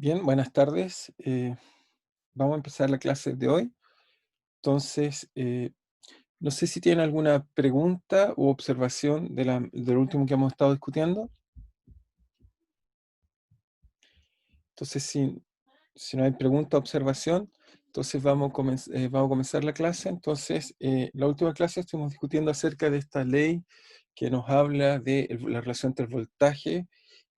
Bien, buenas tardes. Vamos a empezar la clase de hoy. Entonces, no sé si tienen alguna pregunta u observación de lo último que hemos estado discutiendo. Entonces, si no hay pregunta o observación, entonces vamos a comenzar la clase. Entonces, la última clase estuvimos discutiendo acerca de esta ley que nos habla de la relación entre el voltaje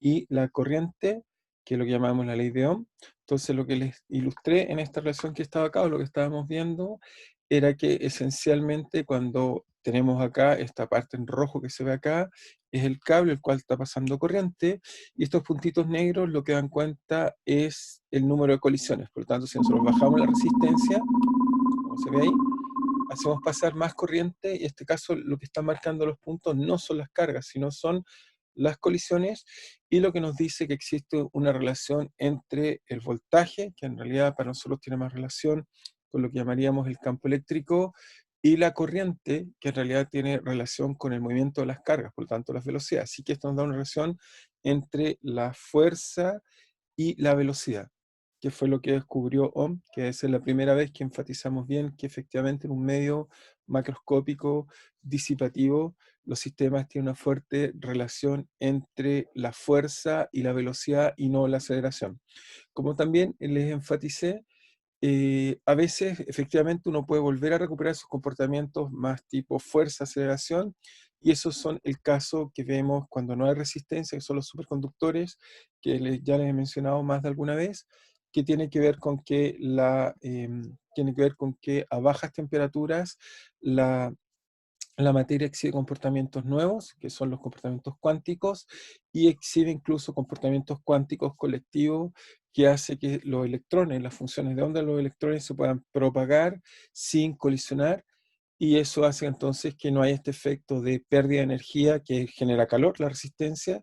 y la corriente, que es lo que llamamos la ley de Ohm. Entonces, lo que les ilustré en esta relación que estaba acá, o lo que estábamos viendo, era que esencialmente cuando tenemos acá esta parte en rojo que se ve acá, es el cable el cual está pasando corriente, y estos puntitos negros lo que dan cuenta es el número de colisiones. Por lo tanto, si nosotros bajamos la resistencia, como se ve ahí, hacemos pasar más corriente, y en este caso lo que están marcando los puntos no son las cargas, sino son las colisiones, y lo que nos dice que existe una relación entre el voltaje, que en realidad para nosotros tiene más relación con lo que llamaríamos el campo eléctrico, y la corriente, que en realidad tiene relación con el movimiento de las cargas, por lo tanto las velocidades. Así que esto nos da una relación entre la fuerza y la velocidad, que fue lo que descubrió Ohm, que es la primera vez que enfatizamos bien que efectivamente en un medio macroscópico disipativo los sistemas tienen una fuerte relación entre la fuerza y la velocidad y no la aceleración. Como también les enfaticé, a veces efectivamente uno puede volver a recuperar sus comportamientos más tipo fuerza, aceleración, y esos son el caso que vemos cuando no hay resistencia, que son los superconductores, que ya les he mencionado más de alguna vez, que tiene que ver con que, tiene que ver con que a bajas temperaturas la la materia exhibe comportamientos nuevos, que son los comportamientos cuánticos, y exhibe incluso comportamientos cuánticos colectivos, que hace que los electrones, las funciones de onda de los electrones se puedan propagar sin colisionar, y eso hace entonces que no haya este efecto de pérdida de energía que genera calor, la resistencia.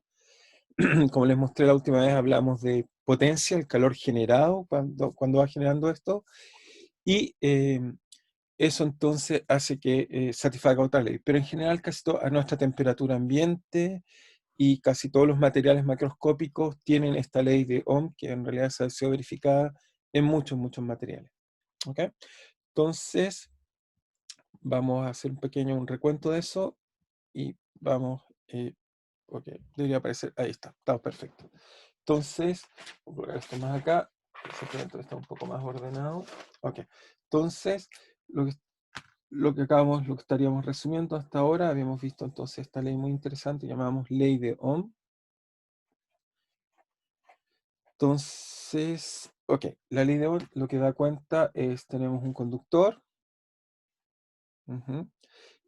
Como les mostré la última vez, hablamos de potencia, el calor generado cuando va generando esto, y eso entonces hace que satisfaga otra ley. Pero en general a nuestra temperatura ambiente y casi todos los materiales macroscópicos tienen esta ley de Ohm, que en realidad se ha sido verificada en muchos, muchos materiales. ¿Ok? Entonces, vamos a hacer un recuento de eso y vamos, ok, debería aparecer, ahí está perfecto. Entonces, voy a colocar esto más acá, simplemente está un poco más ordenado. Ok, entonces, lo que lo que estaríamos resumiendo hasta ahora, habíamos visto entonces esta ley muy interesante, llamamos ley de Ohm. Entonces, ok, la ley de Ohm lo que da cuenta es, tenemos un conductor, ujú,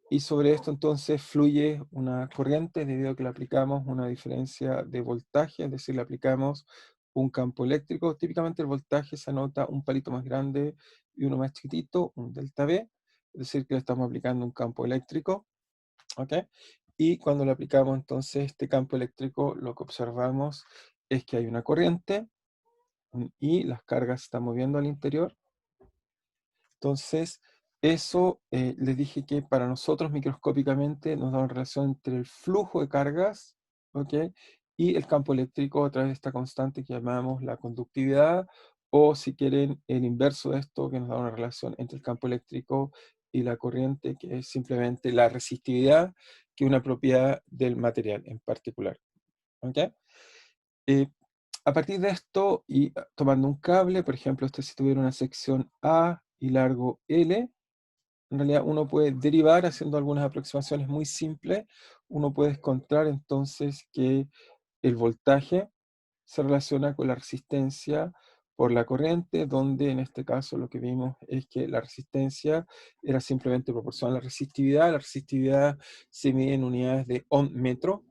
y sobre esto entonces fluye una corriente debido a que le aplicamos una diferencia de voltaje, es decir, le aplicamos un campo eléctrico. Típicamente el voltaje se anota un palito más grande y uno más chiquitito, un delta V, es decir, que le estamos aplicando un campo eléctrico. ¿Ok? Y cuando le aplicamos entonces este campo eléctrico, lo que observamos es que hay una corriente, y las cargas se están moviendo al interior. Entonces, eso les dije que para nosotros microscópicamente nos da una relación entre el flujo de cargas, ¿ok? Y el campo eléctrico a través de esta constante que llamamos la conductividad, o si quieren el inverso de esto, que nos da una relación entre el campo eléctrico y la corriente, que es simplemente la resistividad, que es una propiedad del material en particular. ¿Ok? Eh, a partir de esto, y tomando un cable, por ejemplo, si tuviera una sección A y largo L, en realidad uno puede derivar haciendo algunas aproximaciones muy simples. Uno puede encontrar entonces que el voltaje se relaciona con la resistencia por la corriente, donde en este caso lo que vimos es que la resistencia era simplemente proporcional a la resistividad se mide en unidades de ohm metro,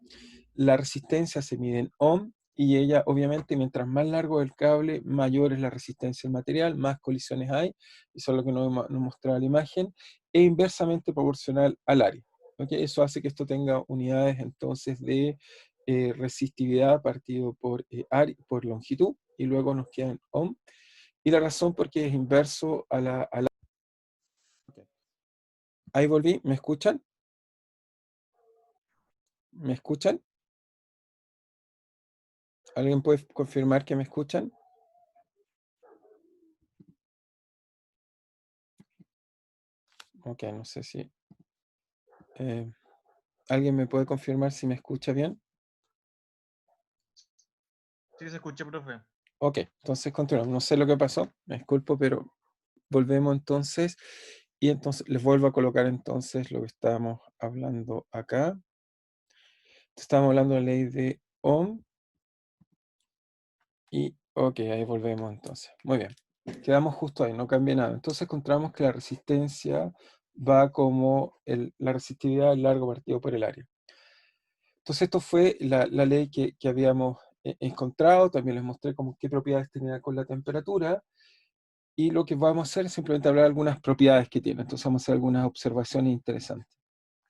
la resistencia se mide en ohm, y ella obviamente mientras más largo el cable, mayor es la resistencia del material, más colisiones hay, eso es lo que nos mostraba la imagen, e inversamente proporcional al área. ¿Ok? Eso hace que esto tenga unidades entonces de resistividad partido por longitud, y luego nos queda en ohm. Y la razón porque es inverso a la. Ok. Ahí volví, ¿me escuchan? ¿Me escuchan? ¿Alguien puede confirmar que me escuchan? Ok, no sé si... ¿alguien me puede confirmar si me escucha bien? Sí, se escucha, profe. Ok, entonces continuamos. No sé lo que pasó, me disculpo, pero volvemos entonces. Y entonces les vuelvo a colocar entonces lo que estábamos hablando acá. Estábamos hablando de la ley de Ohm. Y ok, ahí volvemos entonces. Muy bien. Quedamos justo ahí, no cambia nada. Entonces encontramos que la resistencia va como la resistividad al largo partido por el área. Entonces esto fue la ley que habíamos encontrado. También les mostré como qué propiedades tenía con la temperatura. Y lo que vamos a hacer es simplemente hablar de algunas propiedades que tiene. Entonces vamos a hacer algunas observaciones interesantes.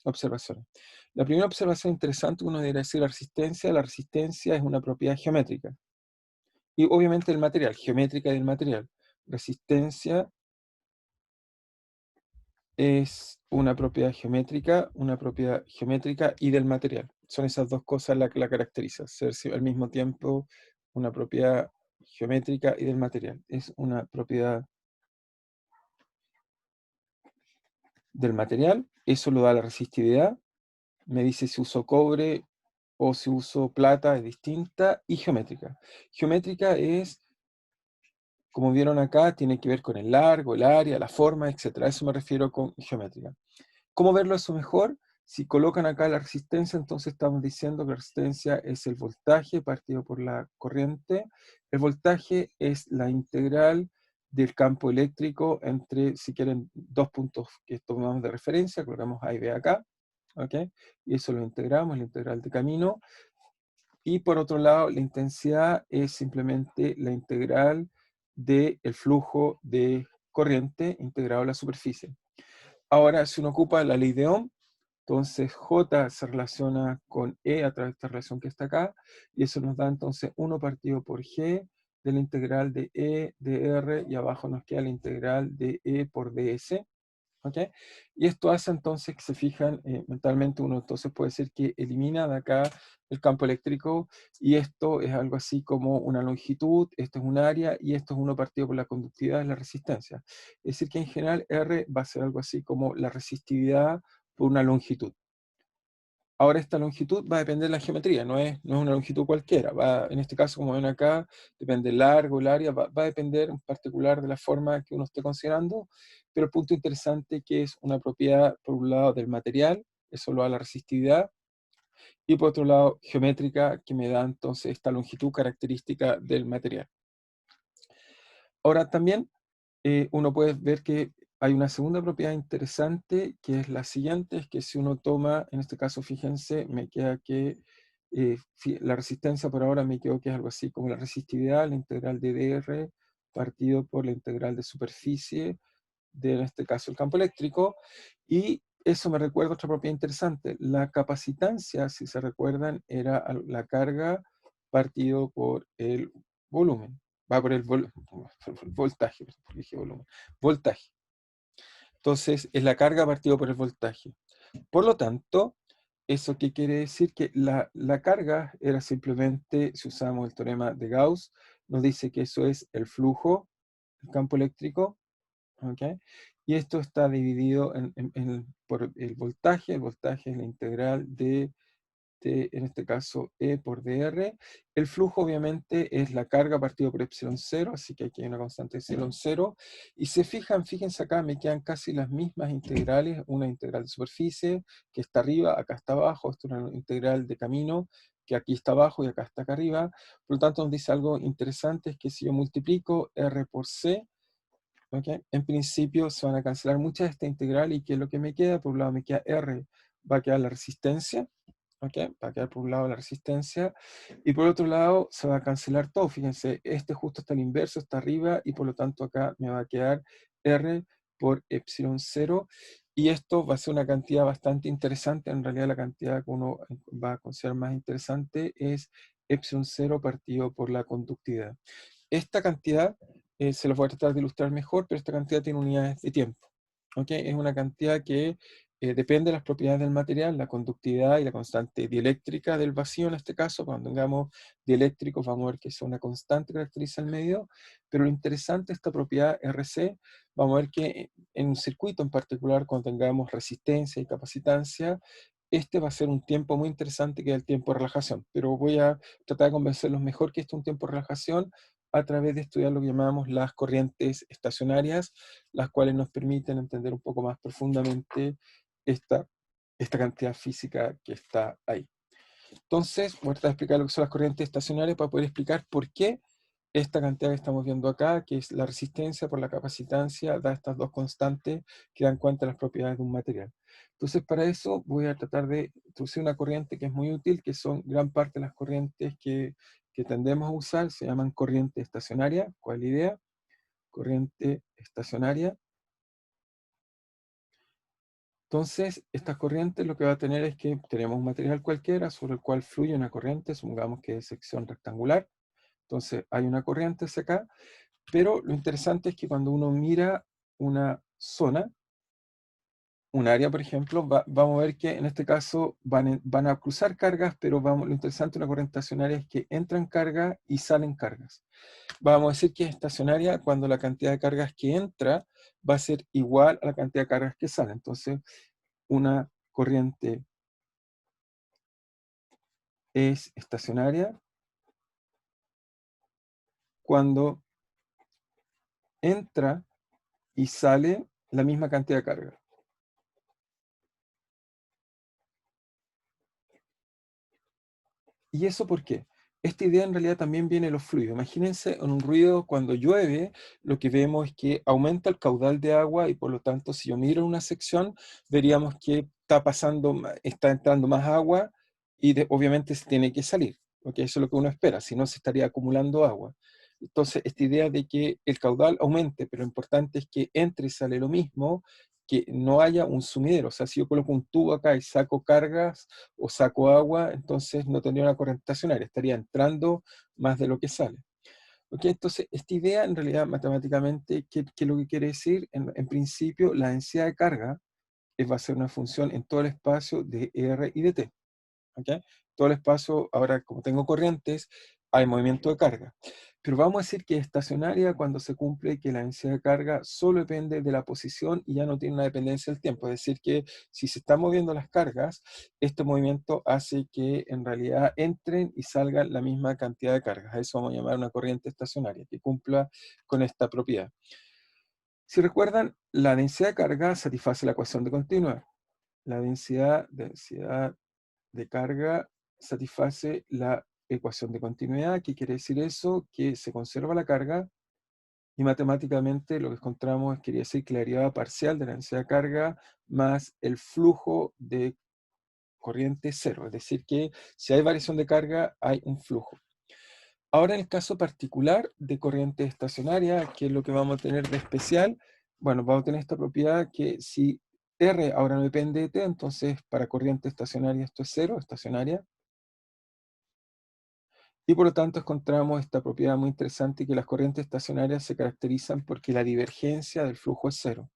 Observaciones. La primera observación interesante, uno debería decir la resistencia. La resistencia es una propiedad geométrica. Y obviamente el material, geométrica del material. Resistencia es una propiedad geométrica y del material. Son esas dos cosas las que la caracterizan. Ser al mismo tiempo una propiedad geométrica y del material. Es una propiedad del material, eso lo da la resistividad. Me dice si uso cobre o si uso plata, es distinta. Y geométrica. Geométrica es, como vieron acá, tiene que ver con el largo, el área, la forma, etc. A eso me refiero con geométrica. ¿Cómo verlo eso mejor? Si colocan acá la resistencia, entonces estamos diciendo que la resistencia es el voltaje partido por la corriente. El voltaje es la integral del campo eléctrico entre, si quieren, dos puntos que tomamos de referencia, colocamos A y B acá, ¿ok? Y eso lo integramos, la integral de camino. Y por otro lado, la intensidad es simplemente la integral del flujo de corriente integrado a la superficie. Ahora, si uno ocupa la ley de Ohm, entonces J se relaciona con E a través de esta relación que está acá, y eso nos da entonces 1 partido por G de la integral de E de R, y abajo nos queda la integral de E por ds. ¿Ok? Y esto hace entonces que se fijan mentalmente, uno entonces puede decir que elimina de acá el campo eléctrico, y esto es algo así como una longitud, esto es un área, y esto es 1 partido por la conductividad, es la resistencia. Es decir, que en general R va a ser algo así como la resistividad por una longitud. Ahora esta longitud va a depender de la geometría, no es una longitud cualquiera. En este caso, como ven acá, depende del largo, el área, va a depender en particular de la forma que uno esté considerando, pero el punto interesante que es una propiedad, por un lado, del material, eso lo da la resistividad, y por otro lado, geométrica, que me da entonces esta longitud característica del material. Ahora también uno puede ver que hay una segunda propiedad interesante, que es la siguiente, es que si uno toma, en este caso, fíjense, me queda que la resistencia por ahora me quedó que es algo así como la resistividad, la integral de dr partido por la integral de superficie de, en este caso, el campo eléctrico. Y eso me recuerda otra propiedad interesante. La capacitancia, si se recuerdan, era la carga partido por el volumen. Va por el voltaje, porque dije volumen. Voltaje. Entonces, es la carga partido por el voltaje. Por lo tanto, ¿eso qué quiere decir? Que la carga era simplemente, si usamos el teorema de Gauss, nos dice que eso es el flujo, el campo eléctrico, ¿ok? Y esto está dividido por el voltaje es la integral de, en este caso, E por dr. El flujo obviamente es la carga partido por epsilon 0, así que aquí hay una constante de epsilon 0. Y se fijan, fíjense acá, me quedan casi las mismas integrales, una integral de superficie, que está arriba, acá está abajo, esto es una integral de camino, que aquí está abajo y acá está acá arriba. Por lo tanto, nos dice algo interesante, es que si yo multiplico R por C, ¿okay? En principio se van a cancelar muchas de esta integral, y ¿qué es lo que me queda? Por un lado me queda R, va a quedar la resistencia, ¿okay? Va a quedar por un lado la resistencia, y por otro lado se va a cancelar todo. Fíjense, este justo está al inverso, está arriba, y por lo tanto acá me va a quedar R por epsilon 0, y esto va a ser una cantidad bastante interesante. En realidad la cantidad que uno va a considerar más interesante es epsilon 0 partido por la conductividad. Esta cantidad se los voy a tratar de ilustrar mejor, pero esta cantidad tiene unidades de tiempo. ¿Okay? Es una cantidad que depende de las propiedades del material, la conductividad y la constante dieléctrica del vacío en este caso. Cuando tengamos dieléctricos vamos a ver que es una constante que caracteriza el medio, pero lo interesante de esta propiedad RC, vamos a ver que en un circuito en particular, cuando tengamos resistencia y capacitancia, este va a ser un tiempo muy interesante que es el tiempo de relajación, pero voy a tratar de convencerlos mejor que este es un tiempo de relajación a través de estudiar lo que llamamos las corrientes estacionarias, las cuales nos permiten entender un poco más profundamente esta, esta cantidad física que está ahí. Entonces, voy a tratar de explicar lo que son las corrientes estacionarias para poder explicar por qué esta cantidad que estamos viendo acá, que es la resistencia por la capacitancia, da estas dos constantes que dan cuenta de las propiedades de un material. Entonces, para eso voy a tratar de introducir una corriente que es muy útil, que son gran parte de las corrientes que tendemos a usar, se llaman corriente estacionaria. ¿Cuál es la idea? Corriente estacionaria. Entonces, estas corrientes lo que va a tener es que tenemos un material cualquiera sobre el cual fluye una corriente, supongamos que es sección rectangular. Entonces, hay una corriente hacia acá, pero lo interesante es que cuando uno mira una zona, un área, por ejemplo, vamos a ver que en este caso van a cruzar cargas, pero lo interesante de una corriente estacionaria es que entran cargas y salen cargas. Vamos a decir que es estacionaria cuando la cantidad de cargas que entra va a ser igual a la cantidad de cargas que sale. Entonces, una corriente es estacionaria cuando entra y sale la misma cantidad de carga. ¿Y eso por qué? Esta idea en realidad también viene de los fluidos. Imagínense en un ruido cuando llueve, lo que vemos es que aumenta el caudal de agua y por lo tanto si yo miro una sección, veríamos que está pasando, está entrando más agua y obviamente se tiene que salir, porque eso es lo que uno espera, si no se estaría acumulando agua. Entonces, esta idea de que el caudal aumente, pero lo importante es que entre y sale lo mismo, que no haya un sumidero. O sea, si yo coloco un tubo acá y saco cargas, o saco agua, entonces no tendría una corriente estacionaria, estaría entrando más de lo que sale. ¿Ok? Entonces, esta idea en realidad matemáticamente, ¿qué es lo que quiere decir? En principio, la densidad de carga va a ser una función en todo el espacio de R y de T. ¿Ok? Todo el espacio, ahora como tengo corrientes, hay movimiento de carga. Pero vamos a decir que es estacionaria cuando se cumple que la densidad de carga solo depende de la posición y ya no tiene una dependencia del tiempo. Es decir, que si se están moviendo las cargas, este movimiento hace que en realidad entren y salgan la misma cantidad de cargas. A eso vamos a llamar una corriente estacionaria, que cumpla con esta propiedad. Si recuerdan, la densidad de carga satisface la ecuación de continuidad. La densidad de carga satisface la ecuación de continuidad. ¿Qué quiere decir eso? Que se conserva la carga y matemáticamente lo que encontramos es que quería decir que la derivada parcial de la densidad de carga más el flujo de corriente cero. Es decir, que si hay variación de carga, hay un flujo. Ahora en el caso particular de corriente estacionaria, que es lo que vamos a tener de especial, bueno, vamos a tener esta propiedad que si R ahora no depende de T, entonces para corriente estacionaria esto es cero, estacionaria. Y por lo tanto encontramos esta propiedad muy interesante que las corrientes estacionarias se caracterizan porque la divergencia del flujo es cero.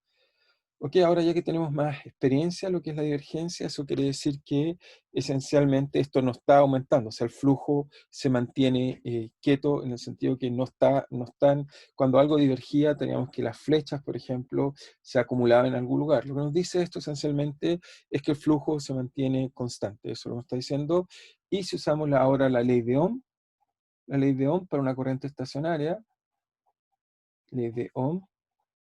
Ok, ahora ya que tenemos más experiencia en lo que es la divergencia, eso quiere decir que esencialmente esto no está aumentando, o sea, el flujo se mantiene quieto en el sentido que no están, cuando algo divergía teníamos que las flechas, por ejemplo, se acumulaban en algún lugar. Lo que nos dice esto esencialmente es que el flujo se mantiene constante, eso lo que nos está diciendo. Y si usamos ahora la ley de Ohm para una corriente estacionaria, ley de Ohm,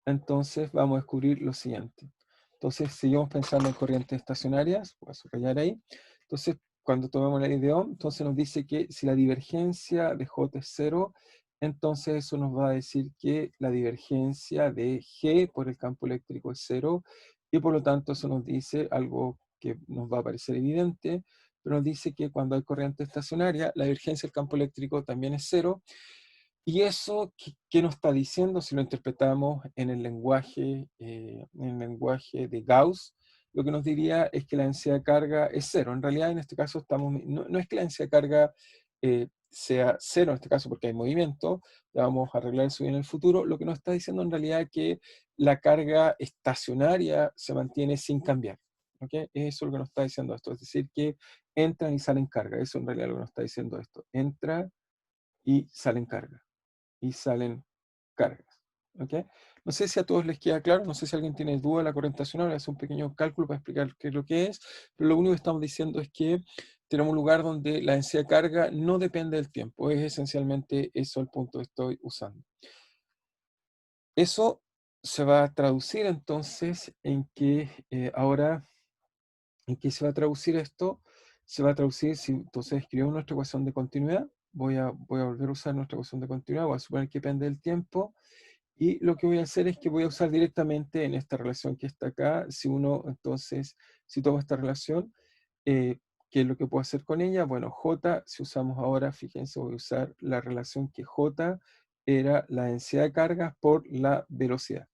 entonces vamos a descubrir lo siguiente. Entonces, seguimos pensando en corrientes estacionarias, voy a subrayar ahí. Entonces, cuando tomamos la ley de Ohm, entonces nos dice que si la divergencia de J es cero, entonces eso nos va a decir que la divergencia de G por el campo eléctrico es cero, y por lo tanto eso nos dice algo que nos va a parecer evidente, pero nos dice que cuando hay corriente estacionaria, la divergencia del campo eléctrico también es cero. ¿Y eso qué nos está diciendo si lo interpretamos en el lenguaje de Gauss? Lo que nos diría es que la densidad de carga es cero. En realidad, en este caso, no es que la densidad de carga sea cero, en este caso, porque hay movimiento. Ya vamos a arreglar eso bien en el futuro. Lo que nos está diciendo en realidad es que la carga estacionaria se mantiene sin cambiar. ¿Ok? Eso es lo que nos está diciendo esto. Es decir, que entran y salen carga. Eso en realidad es lo que nos está diciendo esto. Entra y salen carga. Y salen cargas. ¿Ok? No sé si a todos les queda claro, no sé si alguien tiene duda de la corriente estacionaria, voy a hacer un pequeño cálculo para explicar qué es lo que es, pero lo único que estamos diciendo es que tenemos un lugar donde la densidad de carga no depende del tiempo, es esencialmente eso el punto que estoy usando. Eso se va a traducir entonces en que ahora, ¿en qué se va a traducir esto? Se va a traducir, si entonces escribimos nuestra ecuación de continuidad, voy a volver a usar nuestra ecuación de continuidad, voy a suponer que depende del tiempo, y lo que voy a hacer es que voy a usar directamente en esta relación que está acá, si uno entonces, si tomo esta relación, ¿qué es lo que puedo hacer con ella? Bueno, J, si usamos ahora, fíjense, voy a usar la relación que J era la densidad de cargas por la velocidad.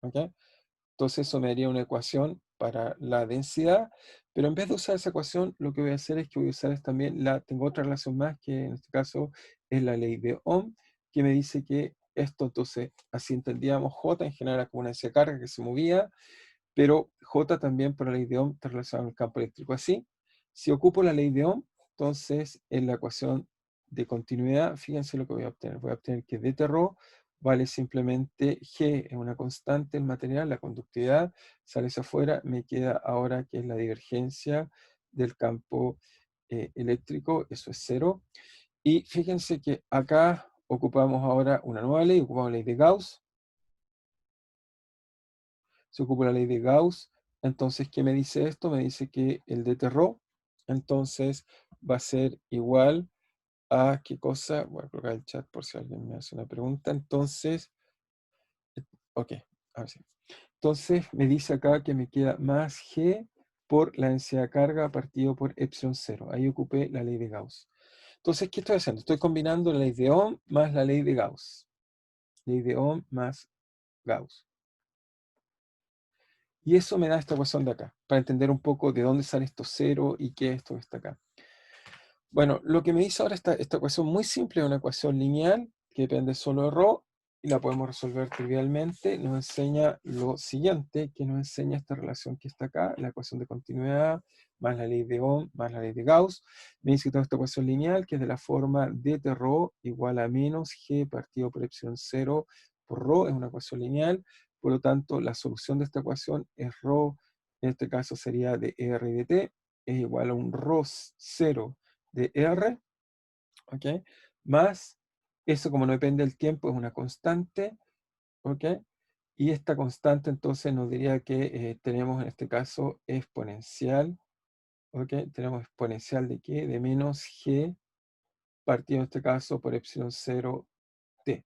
¿Ok? Entonces eso me daría una ecuación para la densidad, pero en vez de usar esa ecuación, lo que voy a hacer es que voy a usar también tengo otra relación más, que en este caso es la ley de Ohm, que me dice que esto, entonces, así entendíamos J en general como una densidad de carga que se movía, pero J también por la ley de Ohm está relacionado con el campo eléctrico. Así, si ocupo la ley de Ohm, entonces en la ecuación de continuidad, fíjense lo que voy a obtener. Voy a obtener que dτ vale simplemente G, es una constante el material, la conductividad, sale hacia afuera, me queda ahora que es la divergencia del campo eléctrico, eso es cero. Y fíjense que acá ocupamos ahora una nueva ley, ocupamos la ley de Gauss, se ocupa la ley de Gauss. Entonces, ¿qué me dice esto? Me dice que el dτ, entonces, va a ser igual a, ¿qué cosa? Voy a colocar el chat por si alguien me hace una pregunta. Entonces, ok, a ver si. Entonces, me dice acá que me queda más G por la densidad de carga partido por epsilon 0. Ahí ocupé la ley de Gauss. Entonces, ¿qué estoy haciendo? Estoy combinando la ley de Ohm más la ley de Gauss. Ley de Ohm más Gauss. Y eso me da esta ecuación de acá, para entender un poco de dónde sale esto cero y qué es esto que está acá. Bueno, lo que me dice ahora esta ecuación muy simple, es una ecuación lineal que depende solo de ρ y la podemos resolver trivialmente. Nos enseña lo siguiente, que nos enseña esta relación que está acá, la ecuación de continuidad más la ley de Ohm más la ley de Gauss. Me dice que tengo esta ecuación lineal que es de la forma dτ igual a menos G partido por epsilon 0 por ρ, es una ecuación lineal. Por lo tanto, la solución de esta ecuación es ρ, en este caso sería de R y de T, es igual a un ρ 0 de R, ¿ok? Más, eso como no depende del tiempo, es una constante, ¿ok? Y esta constante entonces nos diría que tenemos en este caso exponencial, ¿ok? Tenemos exponencial de ¿qué? De menos G partido en este caso por epsilon 0 T.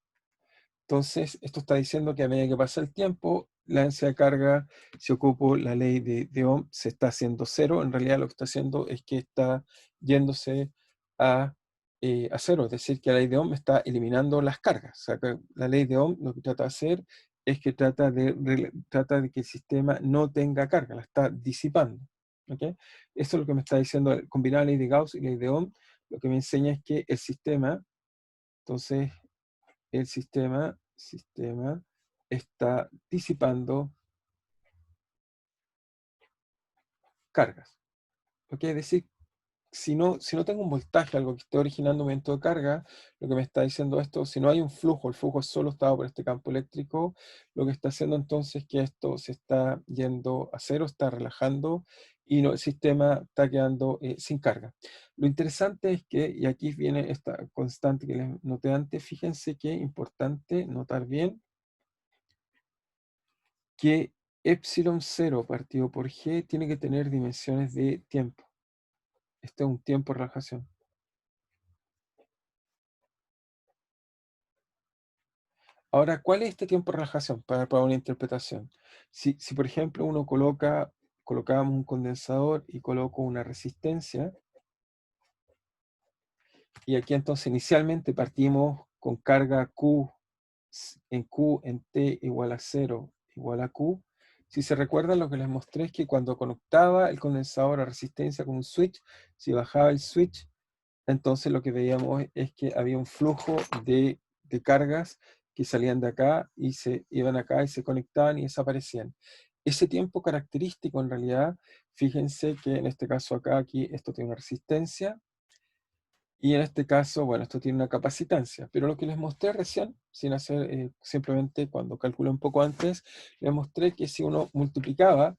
Entonces, esto está diciendo que a medida que pasa el tiempo, la densidad de carga, si ocupo la ley de Ohm, se está haciendo cero. En realidad lo que está haciendo es que está yéndose a cero. Es decir, que la ley de Ohm está eliminando las cargas. O sea, que la ley de Ohm lo que trata de hacer es que trata de que el sistema no tenga carga, la está disipando. ¿Ok? Eso es lo que me está diciendo. Combinar la ley de Gauss y la ley de Ohm, lo que me enseña es que el sistema, entonces, el sistema está disipando cargas. ¿Ok? Es decir, si no tengo un voltaje, algo que esté originando un momento de carga, lo que me está diciendo esto, si no hay un flujo, el flujo solo está por este campo eléctrico, lo que está haciendo entonces es que esto se está yendo a cero, está relajando y no, el sistema está quedando sin carga. Lo interesante es que, y aquí viene esta constante que les noté antes, fíjense que es importante notar bien que epsilon 0 partido por g tiene que tener dimensiones de tiempo. Este es un tiempo de relajación. Ahora, ¿cuál es este tiempo de relajación para una interpretación? Si, por ejemplo, uno colocamos un condensador y coloco una resistencia, y aquí entonces inicialmente partimos con carga Q en T igual a 0 igual a Q. Si se recuerdan, lo que les mostré es que cuando conectaba el condensador a resistencia con un switch, si bajaba el switch, entonces lo que veíamos es que había un flujo de cargas que salían de acá y se iban acá y se conectaban y desaparecían. Ese tiempo característico en realidad Fíjense que en este caso acá, aquí, esto tiene una resistencia, y en este caso, bueno, esto tiene una capacitancia. Pero lo que les mostré recién, sin hacer, simplemente cuando calculé un poco antes, les mostré que si uno multiplicaba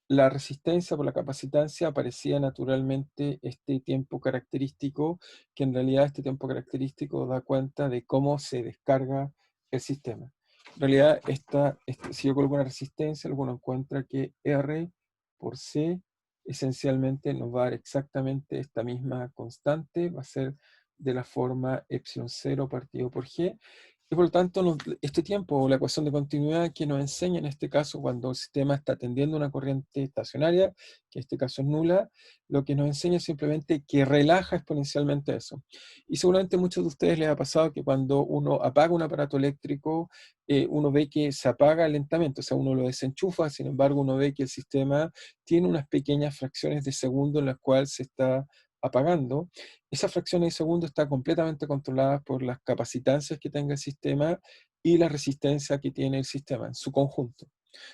la resistencia por la capacitancia, aparecía naturalmente este tiempo característico, que en realidad este tiempo característico da cuenta de cómo se descarga el sistema. En realidad, si yo coloco una resistencia, uno encuentra que R por C esencialmente nos va a dar exactamente esta misma constante, va a ser de la forma epsilon 0 partido por G, y por lo tanto, este tiempo, o la ecuación de continuidad que nos enseña en este caso, cuando el sistema está atendiendo una corriente estacionaria, que en este caso es nula, lo que nos enseña es simplemente que relaja exponencialmente eso. Y seguramente a muchos de ustedes les ha pasado que cuando uno apaga un aparato eléctrico, uno ve que se apaga lentamente, o sea, uno lo desenchufa, sin embargo, uno ve que el sistema tiene unas pequeñas fracciones de segundo en las cuales se está apagando. Esa fracción de segundo está completamente controlada por las capacitancias que tenga el sistema y la resistencia que tiene el sistema en su conjunto.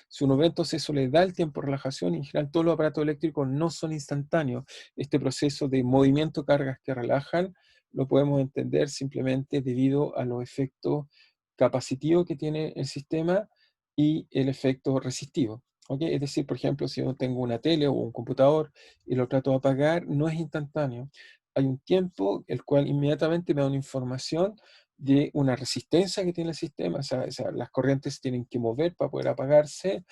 Si uno ve entonces eso le da el tiempo de relajación, y en general todos los aparatos eléctricos no son instantáneos. Este proceso de movimiento cargas que relajan lo podemos entender simplemente debido a los efectos capacitivos que tiene el sistema y el efecto resistivo. ¿Okay? Es decir, por ejemplo, si yo tengo una tele o un computador y lo trato de apagar, no es instantáneo. Hay un tiempo el cual inmediatamente me da una información de una resistencia que tiene el sistema, o sea, las corrientes se tienen que mover para poder apagarse,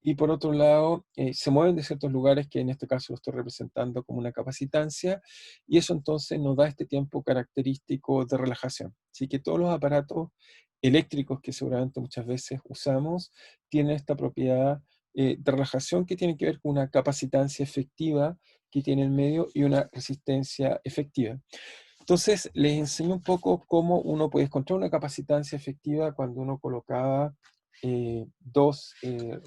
y por otro lado, se mueven de ciertos lugares que en este caso lo estoy representando como una capacitancia, y eso entonces nos da este tiempo característico de relajación. Así que todos los aparatos eléctricos que seguramente muchas veces usamos tienen esta propiedad de relajación que tiene que ver con una capacitancia efectiva que tiene el medio y una resistencia efectiva. Entonces, les enseño un poco cómo uno puede encontrar una capacitancia efectiva cuando uno colocaba dos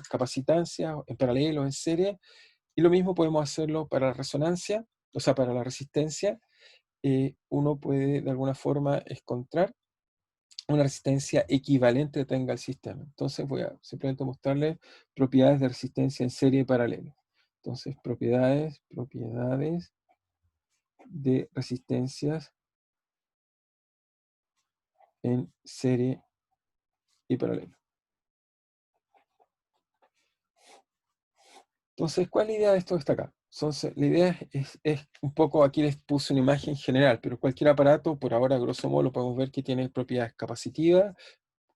capacitancias en paralelo, en serie, y lo mismo podemos hacerlo para la resonancia, o sea, para la resistencia. Uno puede de alguna forma encontrar una resistencia equivalente que tenga el sistema. Entonces voy a simplemente mostrarles propiedades de resistencia en serie y paralelo. Entonces, propiedades de resistencias en serie y paralelo. Entonces, ¿cuál es la idea de esto que está acá? Entonces, la idea es un poco, aquí les puse una imagen general, pero cualquier aparato, por ahora, grosso modo, lo podemos ver que tiene propiedades capacitivas,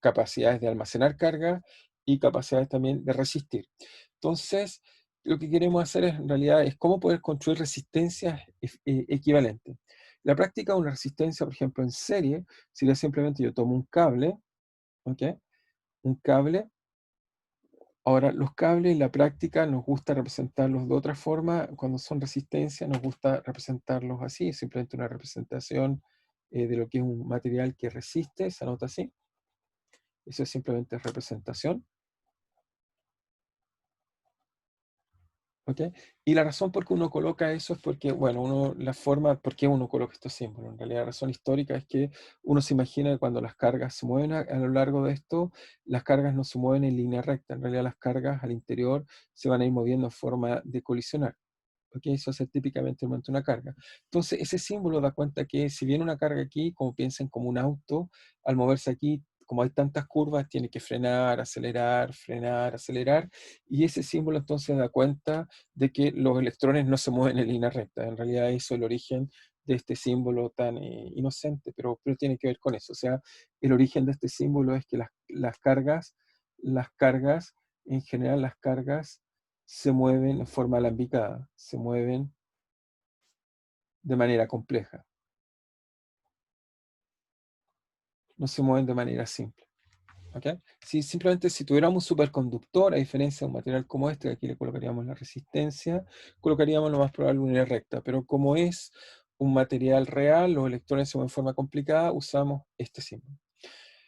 capacidades de almacenar carga y capacidades también de resistir. Entonces, lo que queremos hacer en realidad es cómo poder construir resistencias equivalentes. La práctica de una resistencia, por ejemplo, en serie, sería simplemente yo tomo un cable, ¿ok? Un cable. Ahora, los cables en la práctica nos gusta representarlos de otra forma. Cuando son resistencia, nos gusta representarlos así, simplemente una representación de lo que es un material que resiste, se anota así. Eso es simplemente representación. ¿Ok? Y la razón por qué uno coloca eso es porque, bueno, la forma por qué uno coloca estos símbolos. En realidad, la razón histórica es que uno se imagina que cuando las cargas se mueven a lo largo de esto, las cargas no se mueven en línea recta. En realidad, las cargas al interior se van a ir moviendo en forma de colisionar. ¿Ok? Eso es típicamente el momento de una carga. Entonces, ese símbolo da cuenta que si viene una carga aquí, como piensen como un auto, al moverse aquí, como hay tantas curvas, tiene que frenar, acelerar, y ese símbolo entonces da cuenta de que los electrones no se mueven en línea recta. En realidad eso es el origen de este símbolo tan inocente, pero tiene que ver con eso. O sea, el origen de este símbolo es que las cargas, en general las cargas se mueven en forma alambicada, se mueven de manera compleja, no se mueven de manera simple. ¿Okay? Simplemente si tuviéramos un superconductor, a diferencia de un material como este, que aquí le colocaríamos la resistencia, colocaríamos lo más probable una línea recta, pero como es un material real, los electrones se mueven en forma complicada, usamos este símbolo.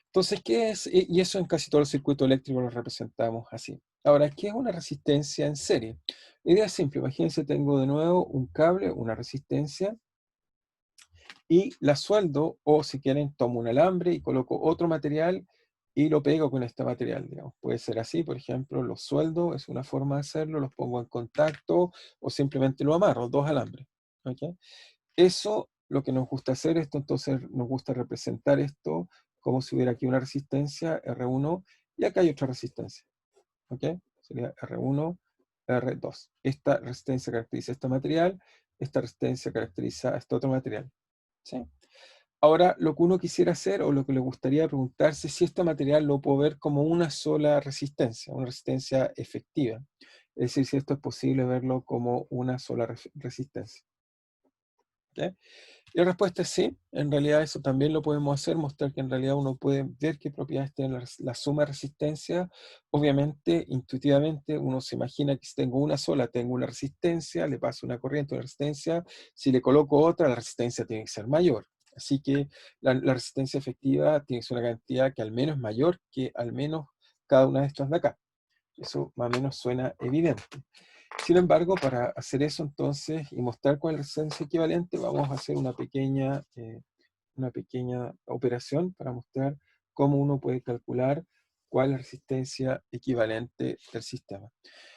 Entonces, ¿qué es? Y eso en casi todos los circuitos eléctricos lo representamos así. Ahora, ¿qué es una resistencia en serie? La idea es simple, imagínense, tengo de nuevo un cable, una resistencia, y la sueldo, o si quieren, tomo un alambre y coloco otro material y lo pego con este material, digamos. Puede ser así, por ejemplo, los sueldos es una forma de hacerlo, los pongo en contacto o simplemente lo amarro, dos alambres. ¿Ok? Eso, lo que nos gusta hacer esto, entonces nos gusta representar esto como si hubiera aquí una resistencia R1 y acá hay otra resistencia. ¿Ok? Sería R1, R2. Esta resistencia caracteriza este material, esta resistencia caracteriza este otro material. ¿Sí? Ahora, lo que uno quisiera hacer o lo que le gustaría preguntarse es si este material lo puedo ver como una sola resistencia, una resistencia efectiva. Es decir, si esto es posible verlo como una sola resistencia. ¿Ok? Y la respuesta es sí, en realidad eso también lo podemos hacer, mostrar que en realidad uno puede ver qué propiedades tiene la suma de resistencia. Obviamente, intuitivamente, uno se imagina que si tengo una sola, tengo una resistencia, le paso una corriente, una resistencia, si le coloco otra, la resistencia tiene que ser mayor. Así que la resistencia efectiva tiene que ser una cantidad que al menos es mayor que al menos cada una de estas de acá. Eso más o menos suena evidente. Sin embargo, para hacer eso entonces y mostrar cuál es la resistencia equivalente, vamos a hacer una pequeña operación para mostrar cómo uno puede calcular cuál es la resistencia equivalente del sistema.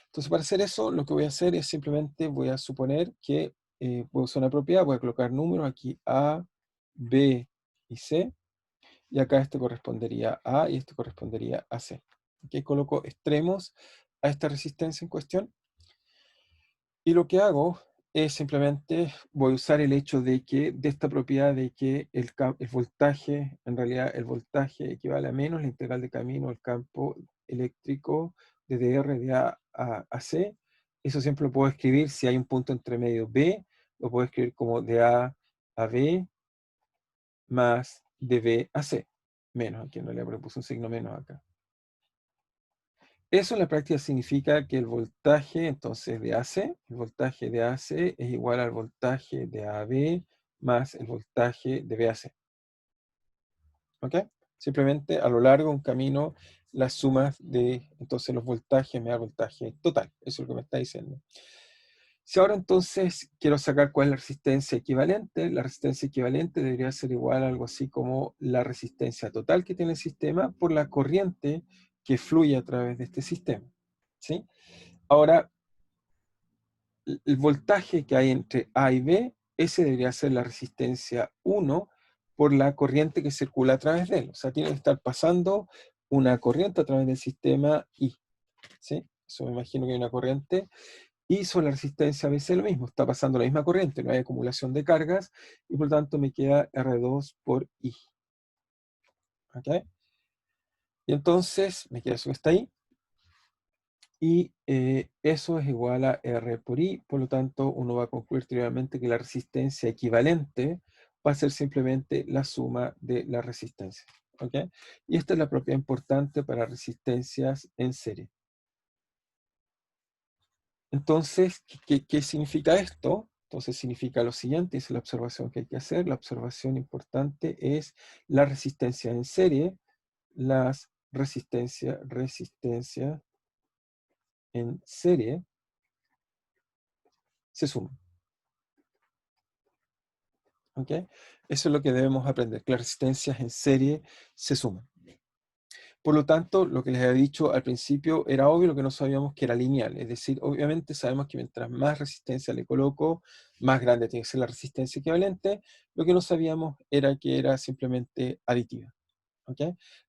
Entonces, para hacer eso, lo que voy a hacer es simplemente voy a suponer que voy a usar una propiedad, voy a colocar números aquí A, B y C, y acá este correspondería a A y este correspondería a C. Aquí coloco extremos a esta resistencia en cuestión. Y lo que hago es simplemente voy a usar el hecho de que, de esta propiedad de que el voltaje, en realidad el voltaje equivale a menos la integral de camino del campo eléctrico de dr de a C. Eso siempre lo puedo escribir si hay un punto entre medio B, lo puedo escribir como de a B más de B a C. Menos, aquí en realidad le puse un signo menos acá. Eso en la práctica significa que el voltaje entonces de AC, el voltaje de AC es igual al voltaje de AB más el voltaje de BAC. ¿Ok? Simplemente a lo largo de un camino, las sumas de entonces los voltajes me da el voltaje total. Eso es lo que me está diciendo. Si ahora entonces quiero sacar cuál es la resistencia equivalente debería ser igual a algo así como la resistencia total que tiene el sistema por la corriente que fluye a través de este sistema. ¿Sí? Ahora, el voltaje que hay entre A y B, ese debería ser la resistencia 1 por la corriente que circula a través de él. O sea, tiene que estar pasando una corriente a través del sistema I. ¿Sí? Eso me imagino que hay una corriente. Y sobre la resistencia ABC lo mismo, está pasando la misma corriente, no hay acumulación de cargas, y por lo tanto me queda R2 por I. ¿Ok? Y entonces me queda eso que está ahí. Y eso es igual a R por I, por lo tanto uno va a concluir trivialmente que la resistencia equivalente va a ser simplemente la suma de la resistencia. ¿Ok? Y esta es la propiedad importante para resistencias en serie. Entonces, ¿qué significa esto? Entonces significa lo siguiente, es la observación que hay que hacer. La observación importante es la resistencia en serie, las resistencia en serie se suman. ¿Ok? Eso es lo que debemos aprender, que las resistencias en serie se suman. Por lo tanto, lo que les había dicho al principio era obvio, lo que no sabíamos que era lineal. Es decir, obviamente sabemos que mientras más resistencia le coloco, más grande tiene que ser la resistencia equivalente. Lo que no sabíamos era que era simplemente aditiva. ¿Ok?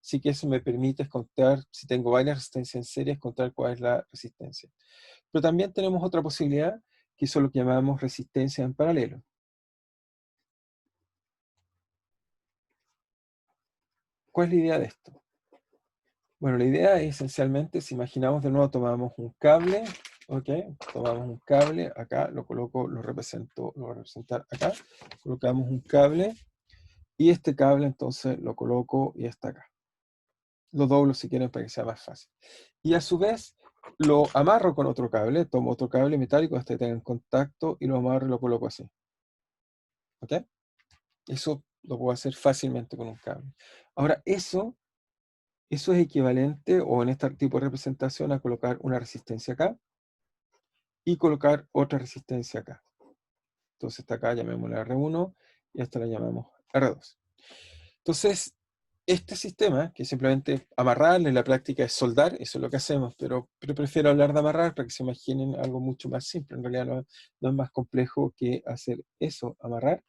Así que eso me permite contar, si tengo varias resistencias en serie, contar cuál es la resistencia. Pero también tenemos otra posibilidad, que eso es lo que llamamos resistencia en paralelo. ¿Cuál es la idea de esto? Bueno, la idea es esencialmente, si imaginamos de nuevo, tomamos un cable, ¿ok? Tomamos un cable, acá lo coloco, lo voy a representar acá, colocamos un cable, y este cable entonces lo coloco y está acá. Lo doblo si quieren para que sea más fácil. Y a su vez, lo amarro con otro cable, tomo otro cable metálico hasta que tenga contacto y lo amarro y lo coloco así. ¿Ok? Eso lo puedo hacer fácilmente con un cable. Ahora, eso es equivalente, o en este tipo de representación, a colocar una resistencia acá y colocar otra resistencia acá. Entonces esta acá llamémosla R1 y esta la llamamos R2. Entonces, este sistema, que simplemente amarrarle, la práctica es soldar, eso es lo que hacemos, pero prefiero hablar de amarrar para que se imaginen algo mucho más simple. En realidad no es más complejo que hacer eso, amarrar,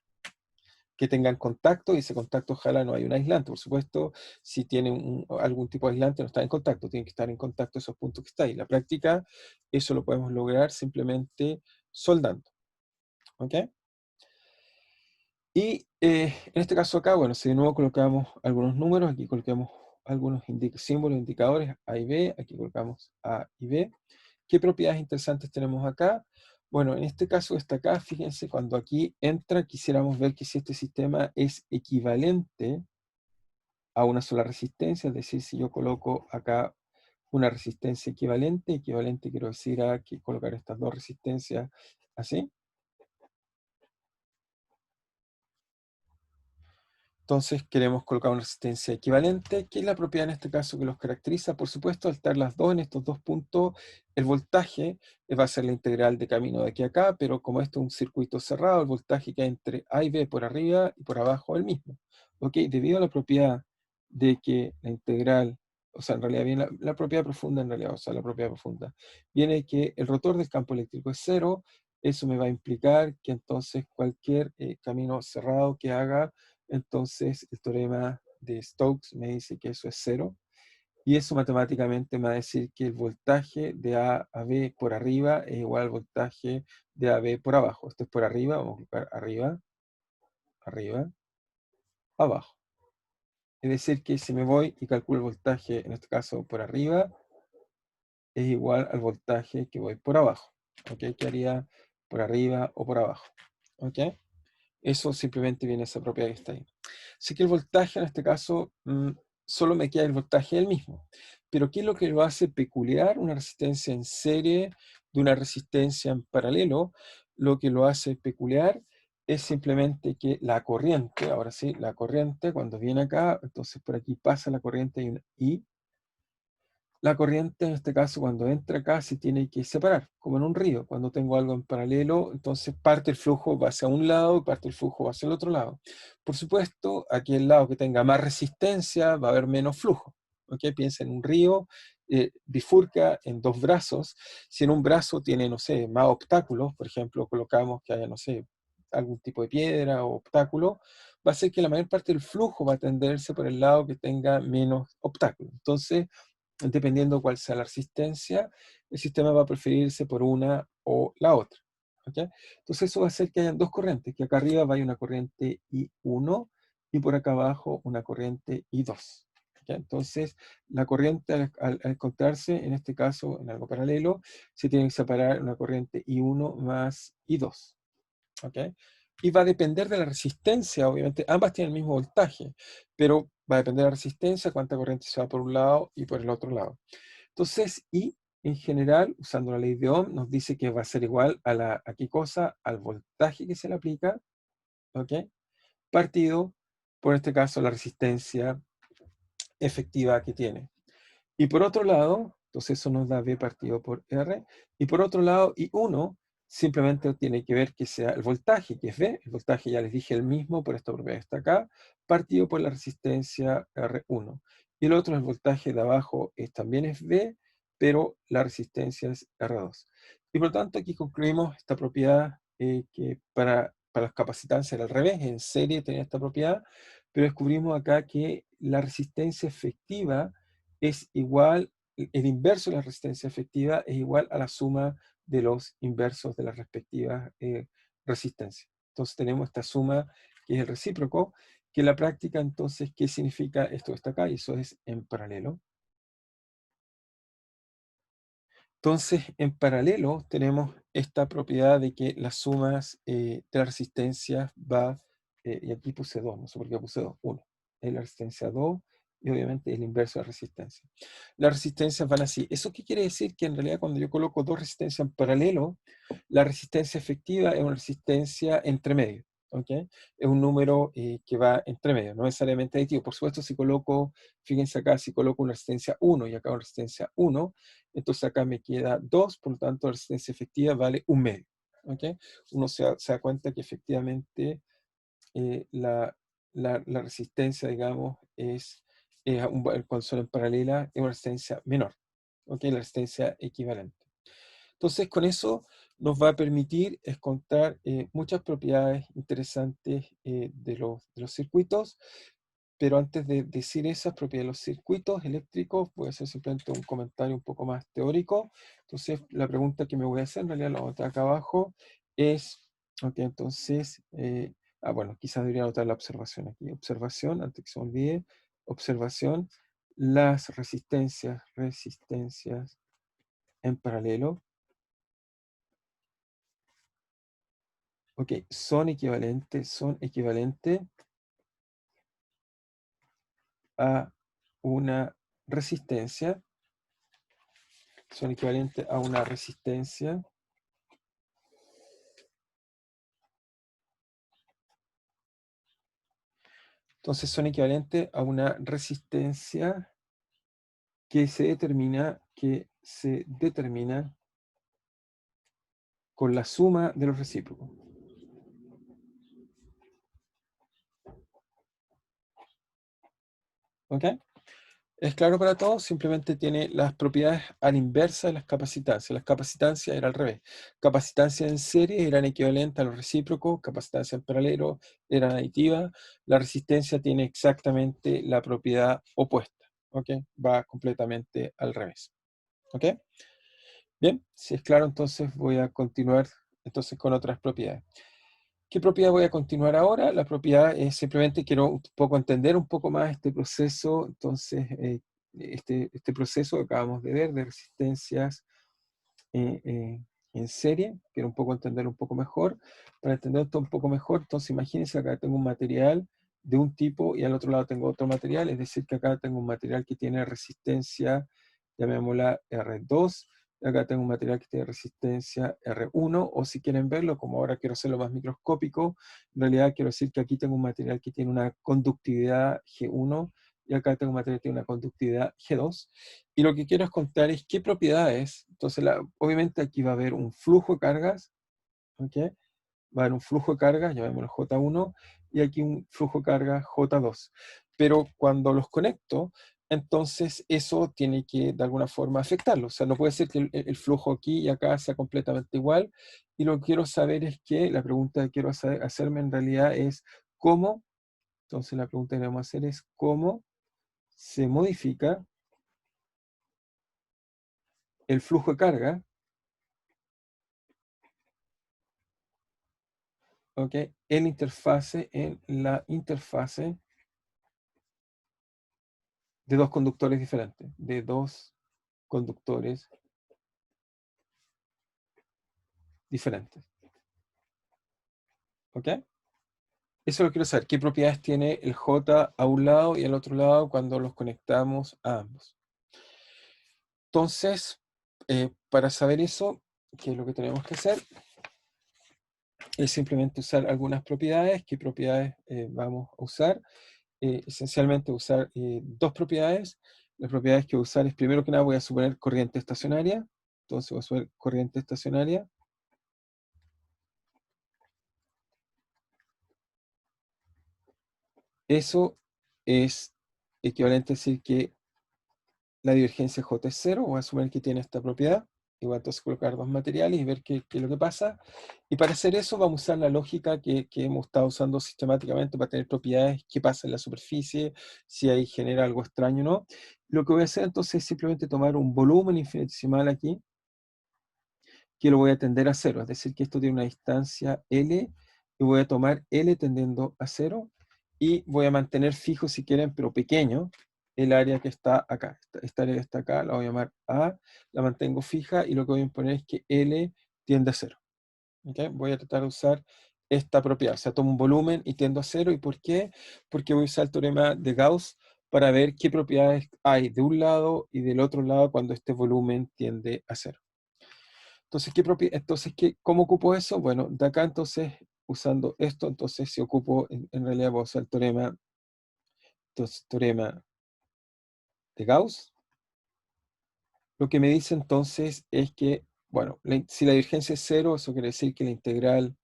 que tengan contacto, y ese contacto ojalá no hay un aislante. Por supuesto, si tienen algún tipo de aislante no está en contacto, tienen que estar en contacto esos puntos que está ahí. La práctica, eso lo podemos lograr simplemente soldando. ¿Ok? Y en este caso acá, bueno, si de nuevo colocamos algunos números, aquí colocamos algunos símbolos, indicadores, A y B, aquí colocamos A y B. ¿Qué propiedades interesantes tenemos acá? Bueno, en este caso está acá, fíjense, cuando aquí entra, quisiéramos ver que si este sistema es equivalente a una sola resistencia, es decir, si yo coloco acá una resistencia equivalente quiero decir a que colocar estas dos resistencias así. Entonces queremos colocar una resistencia equivalente, que es la propiedad en este caso que los caracteriza. Por supuesto, al estar las dos en estos dos puntos, el voltaje va a ser la integral de camino de aquí a acá, pero como esto es un circuito cerrado, el voltaje que hay entre A y B por arriba y por abajo es el mismo. ¿Ok? Debido a la propiedad de que la integral, o sea, en realidad viene la propiedad profunda, en realidad, o sea, la propiedad profunda, viene que el rotor del campo eléctrico es cero. Eso me va a implicar que entonces cualquier camino cerrado que haga, entonces el teorema de Stokes me dice que eso es cero, y eso matemáticamente me va a decir que el voltaje de A a B por arriba es igual al voltaje de A a B por abajo. Esto es por arriba, vamos a colocar arriba, arriba, abajo. Es decir, que si me voy y calculo el voltaje, en este caso por arriba, es igual al voltaje que voy por abajo. ¿Ok? ¿Qué haría por arriba o por abajo? ¿Ok? Eso simplemente viene esa propiedad que está ahí. Así que el voltaje en este caso, solo me queda el voltaje del mismo. Pero ¿qué es lo que lo hace peculiar una resistencia en serie de una resistencia en paralelo? Lo que lo hace peculiar es simplemente que la corriente, ahora sí, la corriente cuando viene acá, entonces por aquí pasa la corriente y una I. La corriente, en este caso, cuando entra acá, se tiene que separar, como en un río. Cuando tengo algo en paralelo, entonces parte el flujo va hacia un lado y parte el flujo va hacia el otro lado. Por supuesto, aquí el lado que tenga más resistencia va a haber menos flujo. ¿Ok? Piensa en un río, bifurca en dos brazos. Si en un brazo tiene, no sé, más obstáculos, por ejemplo, colocamos que haya, no sé, algún tipo de piedra o obstáculo, va a ser que la mayor parte del flujo va a tenderse por el lado que tenga menos obstáculos. Entonces, dependiendo cuál sea la resistencia, el sistema va a preferirse por una o la otra. ¿Ok? Entonces eso va a hacer que hayan dos corrientes, que acá arriba vaya una corriente I1 y por acá abajo una corriente I2. ¿Ok? Entonces la corriente al encontrarse, en este caso en algo paralelo, se tiene que separar una corriente I1 más I2. ¿Ok? Y va a depender de la resistencia, obviamente, ambas tienen el mismo voltaje, pero va a depender de la resistencia, cuánta corriente se va por un lado y por el otro lado. Entonces, I en general, usando la ley de Ohm, nos dice que va a ser igual ¿a qué cosa? Al voltaje que se le aplica, ¿ok? Partido, por este caso, la resistencia efectiva que tiene. Y por otro lado, entonces eso nos da B partido por R. Y por otro lado, I1 simplemente tiene que ver que sea el voltaje, que es V. El voltaje ya les dije el mismo, por esta propiedad está acá, partido por la resistencia R1. Y el otro, el voltaje de abajo, también es V, pero la resistencia es R2. Y por lo tanto, aquí concluimos esta propiedad que para las capacitancias era al revés, en serie tenía esta propiedad, pero descubrimos acá que la resistencia efectiva es igual, el inverso de la resistencia efectiva es igual a la suma de los inversos de las respectivas resistencias. Entonces tenemos esta suma que es el recíproco, que en la práctica entonces, ¿qué significa esto que está acá? Y eso es en paralelo. Entonces, en paralelo tenemos esta propiedad de que las sumas de las resistencias va, y aquí puse 2, no sé por qué puse 2, 1, es la resistencia 2 y obviamente el inverso de la resistencia. Las resistencias van así. ¿Eso qué quiere decir? Que en realidad cuando yo coloco dos resistencias en paralelo, la resistencia efectiva es una resistencia entre medio. ¿Ok? Es un número que va entre medio, no necesariamente aditivo. Por supuesto, si coloco, fíjense acá, si coloco una resistencia 1 y acá una resistencia 1, entonces acá me queda 2, por lo tanto la resistencia efectiva vale 1 medio. ¿Ok? Uno se da cuenta que efectivamente la resistencia, digamos, es cuando son en paralela, es una resistencia menor. ¿Ok? La resistencia equivalente. Entonces, con eso nos va a permitir encontrar muchas propiedades interesantes de los circuitos, pero antes de decir esas propiedades de los circuitos eléctricos, voy a hacer simplemente un comentario un poco más teórico. Entonces, la pregunta que me voy a hacer, en realidad la anoté acá abajo, es, ok, entonces, bueno, quizás debería anotar la observación aquí. Observación, antes que se me olvide, observación, las resistencias en paralelo, ok, son equivalentes a una resistencia, son equivalentes a una resistencia entonces son equivalentes a una resistencia que se determina con la suma de los recíprocos. ¿Ok? ¿Es claro para todos? Simplemente tiene las propiedades a la inversa de las capacitancias. Las capacitancias era al revés. Capacitancias en serie eran equivalentes a los recíprocos, capacitancias en paralelo eran aditivas. La resistencia tiene exactamente la propiedad opuesta. ¿Ok? Va completamente al revés. ¿Ok? Bien, si es claro, entonces voy a continuar entonces con otras propiedades. ¿Qué propiedad voy a continuar ahora? La propiedad es simplemente quiero un poco entender un poco más este proceso, entonces este proceso que acabamos de ver de resistencias eh, eh, en serie, quiero un poco entender un poco mejor. Para entender esto un poco mejor, entonces imagínense acá tengo un material de un tipo y al otro lado tengo otro material, es decir que acá tengo un material que tiene resistencia, llamémosla R2, y acá tengo un material que tiene resistencia R1, o si quieren verlo, como ahora quiero hacerlo más microscópico, en realidad quiero decir que aquí tengo un material que tiene una conductividad G1 y acá tengo un material que tiene una conductividad G2. Y lo que quiero es contar es qué propiedades, entonces obviamente aquí va a haber un flujo de cargas, ¿ok? Va a haber un flujo de cargas, llamémoslo J1, y aquí un flujo de cargas J2. Pero cuando los conecto, entonces eso tiene que de alguna forma afectarlo. O sea, no puede ser que el flujo aquí y acá sea completamente igual. Y lo que quiero saber es que, la pregunta que quiero hacerme en realidad es cómo, entonces la pregunta que debemos hacer es cómo se modifica el flujo de carga, ¿ok? En la interfase de dos conductores diferentes, de dos conductores diferentes, ¿ok? Eso lo quiero saber, qué propiedades tiene el J a un lado y al otro lado cuando los conectamos a ambos. Entonces, para saber eso, ¿qué es lo que tenemos que hacer? Es simplemente usar algunas propiedades. ¿Qué propiedades vamos a usar? Esencialmente usar dos propiedades. Las propiedades que voy a usar es, primero que nada, voy a suponer corriente estacionaria. Entonces voy a suponer corriente estacionaria. Eso es equivalente a decir que la divergencia J es 0. Voy a asumir que tiene esta propiedad. Y voy a entonces colocar dos materiales y ver qué es lo que pasa. Y para hacer eso vamos a usar la lógica que hemos estado usando sistemáticamente para tener propiedades, qué pasa en la superficie, si ahí genera algo extraño o no. Lo que voy a hacer entonces es simplemente tomar un volumen infinitesimal aquí, que lo voy a tender a 0. Es decir, que esto tiene una distancia L, y voy a tomar L tendiendo a 0, y voy a mantener fijo, si quieren, pero pequeño, el área que está acá. Esta área que está acá la voy a llamar A, la mantengo fija, y lo que voy a poner es que L tiende a 0. ¿Okay? Voy a tratar de usar esta propiedad. O sea, tomo un volumen y tiendo a 0. ¿Y por qué? Porque voy a usar el teorema de Gauss para ver qué propiedades hay de un lado y del otro lado cuando este volumen tiende a 0. Entonces, ¿cómo ocupo eso? Bueno, de acá entonces, usando esto, entonces si ocupo, en realidad voy a usar el teorema de Gauss. Lo que me dice entonces es que, bueno, si la divergencia es 0, eso quiere decir que la integral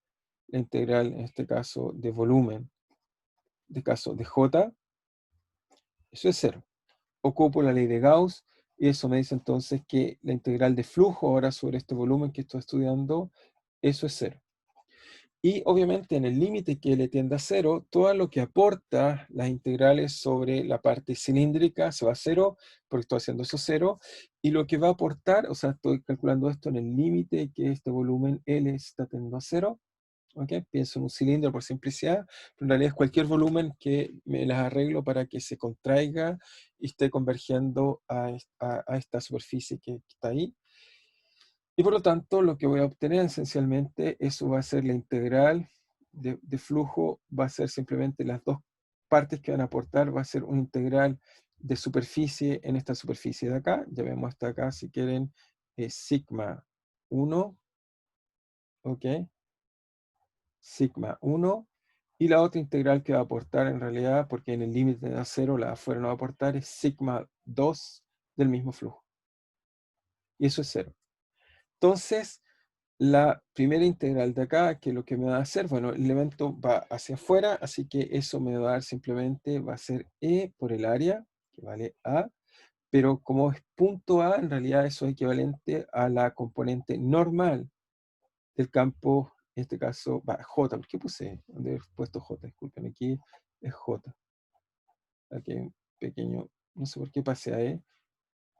en este caso de volumen, de caso de J, eso es 0. ocupo la ley de Gauss, y eso me dice entonces que la integral de flujo ahora sobre este volumen que estoy estudiando, eso es cero. Y obviamente en el límite que le tiende a cero, todo lo que aporta las integrales sobre la parte cilíndrica se va a cero, porque estoy haciendo eso cero, y lo que va a aportar, o sea, estoy calculando esto en el límite que este volumen L está tendiendo a cero, ¿ok? Pienso en un cilindro por simplicidad, pero en realidad es cualquier volumen que me las arreglo para que se contraiga y esté convergiendo a esta superficie que está ahí. Y por lo tanto, lo que voy a obtener esencialmente, eso va a ser la integral de flujo, va a ser simplemente las dos partes que van a aportar, va a ser una integral de superficie en esta superficie de acá. Ya vemos hasta acá, si quieren, es sigma 1, ¿ok? Sigma 1. Y la otra integral que va a aportar en realidad, porque en el límite de 0 la de afuera no va a aportar, es sigma 2 del mismo flujo. Y eso es cero. Entonces, la primera integral de acá, que lo que me va a hacer, bueno, el elemento va hacia afuera, así que eso me va a dar simplemente, va a ser E por el área, que vale A, pero como es punto A, en realidad eso es equivalente a la componente normal del campo, en este caso, va, J, ¿por qué puse? ¿Dónde he puesto J? Disculpen, aquí es J. Aquí hay un pequeño, no sé por qué pasé a E,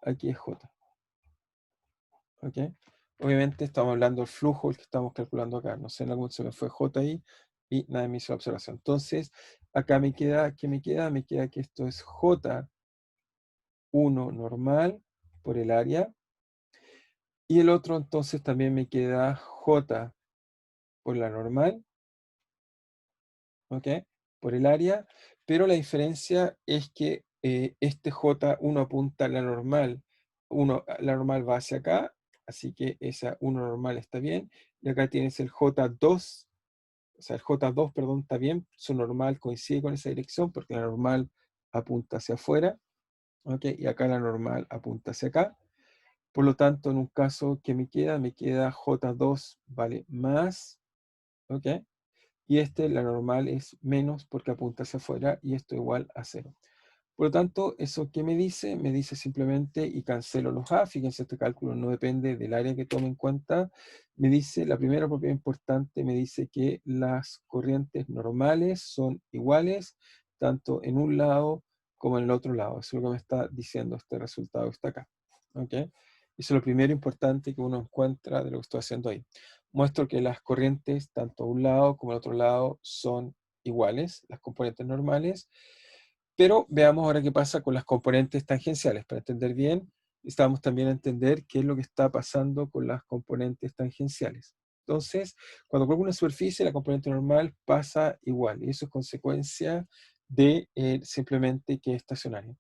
aquí es J. ¿Ok? Obviamente estamos hablando del flujo, el que estamos calculando acá. No sé, en algún se me fue J ahí y nadie me hizo la observación. Entonces, acá me queda, ¿qué me queda? Me queda que esto es J1 normal por el área. Y el otro entonces también me queda J por la normal, ¿ok? Por el área. Pero la diferencia es que este J1 apunta a la normal. La normal va hacia acá, así que esa 1 normal está bien. Y acá tienes el J2, o sea, el J2, perdón, está bien. Su normal coincide con esa dirección porque la normal apunta hacia afuera, ¿ok? Y acá la normal apunta hacia acá. Por lo tanto, en un caso que me queda J2 vale más, ¿ok? Y la normal es menos porque apunta hacia afuera y esto igual a cero. Por lo tanto, ¿eso qué me dice? Me dice simplemente, y cancelo los A, fíjense, este cálculo no depende del área que tome en cuenta. Me dice, la primera propiedad importante me dice que las corrientes normales son iguales, tanto en un lado como en el otro lado. Eso es lo que me está diciendo este resultado que está acá. ¿Ok? Eso es lo primero importante que uno encuentra de lo que estoy haciendo ahí. Muestro que las corrientes, tanto a un lado como al otro lado, son iguales, las componentes normales. Pero veamos ahora qué pasa con las componentes tangenciales. Para entender bien, necesitamos también entender qué es lo que está pasando con las componentes tangenciales. Entonces, cuando coloco una superficie, la componente normal pasa igual. Y eso es consecuencia de simplemente que es estacionaria.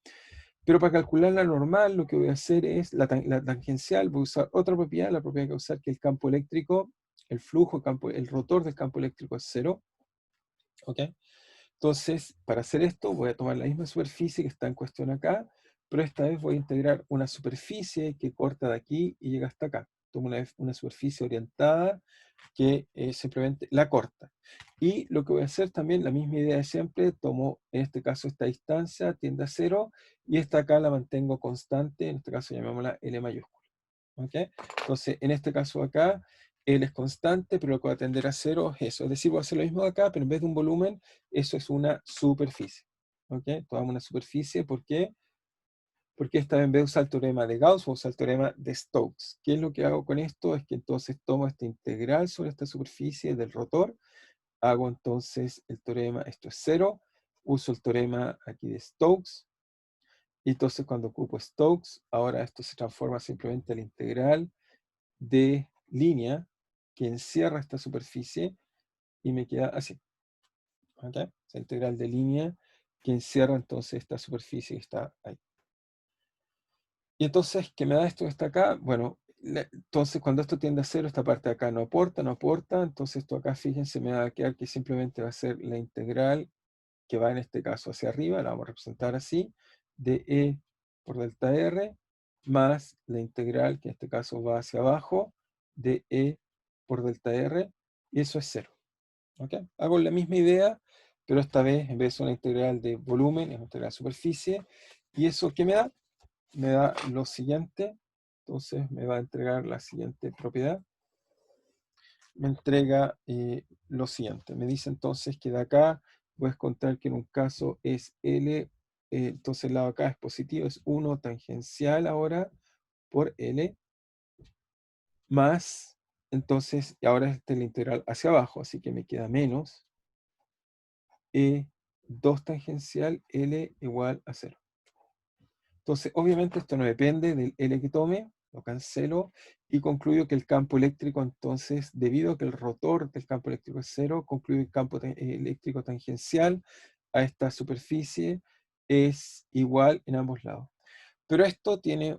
Pero para calcular la normal, lo que voy a hacer es la tangencial. Voy a usar otra propiedad, la propiedad que voy a usar que el campo eléctrico, el flujo, el rotor del campo eléctrico es cero. ¿Ok? Entonces, para hacer esto, voy a tomar la misma superficie que está en cuestión acá, pero esta vez voy a integrar una superficie que corta de aquí y llega hasta acá. Tomo una superficie orientada que simplemente la corta. Y lo que voy a hacer también, la misma idea de siempre, tomo en este caso esta distancia, tiende a cero, y esta acá la mantengo constante, en este caso llamémosla L mayúscula. ¿Ok? Entonces, en este caso acá, L es constante, pero lo que va a tender a cero es eso. Es decir, voy a hacer lo mismo acá, pero en vez de un volumen, eso es una superficie. ¿Ok? Tomamos una superficie, ¿por qué? Porque esta vez en vez de usar el teorema de Gauss, voy a usar el teorema de Stokes. ¿Qué es lo que hago con esto? Es que entonces tomo esta integral sobre esta superficie del rotor, hago entonces el teorema, esto es cero, uso el teorema aquí de Stokes, y entonces cuando ocupo Stokes, ahora esto se transforma simplemente en la integral de línea que encierra esta superficie y me queda así. ¿Ok? Esa integral de línea que encierra entonces esta superficie que está ahí. Y entonces, ¿qué me da esto que está acá? Bueno, entonces cuando esto tiende a cero, esta parte de acá no aporta, no aporta, entonces esto acá, fíjense, me va a quedar que simplemente va a ser la integral que va en este caso hacia arriba, la vamos a representar así, de E por delta R, más la integral que en este caso va hacia abajo, de E por delta R, y eso es cero. ¿Ok? Hago la misma idea, pero esta vez, en vez de ser una integral de volumen, es una integral de superficie. ¿Y eso qué me da? Me da lo siguiente. Entonces me va a entregar la siguiente propiedad. Me entrega lo siguiente. Me dice entonces que de acá voy a contar que en un caso es L, entonces el lado acá es positivo, es 1 tangencial ahora por L, más, entonces, y ahora este es la integral hacia abajo, así que me queda menos 2 tangencial L igual a 0. Entonces, obviamente esto no depende del L que tome, lo cancelo y concluyo que el campo eléctrico, entonces, debido a que el rotor del campo eléctrico es 0, concluyo que el campo eléctrico tangencial a esta superficie es igual en ambos lados. Pero esto tiene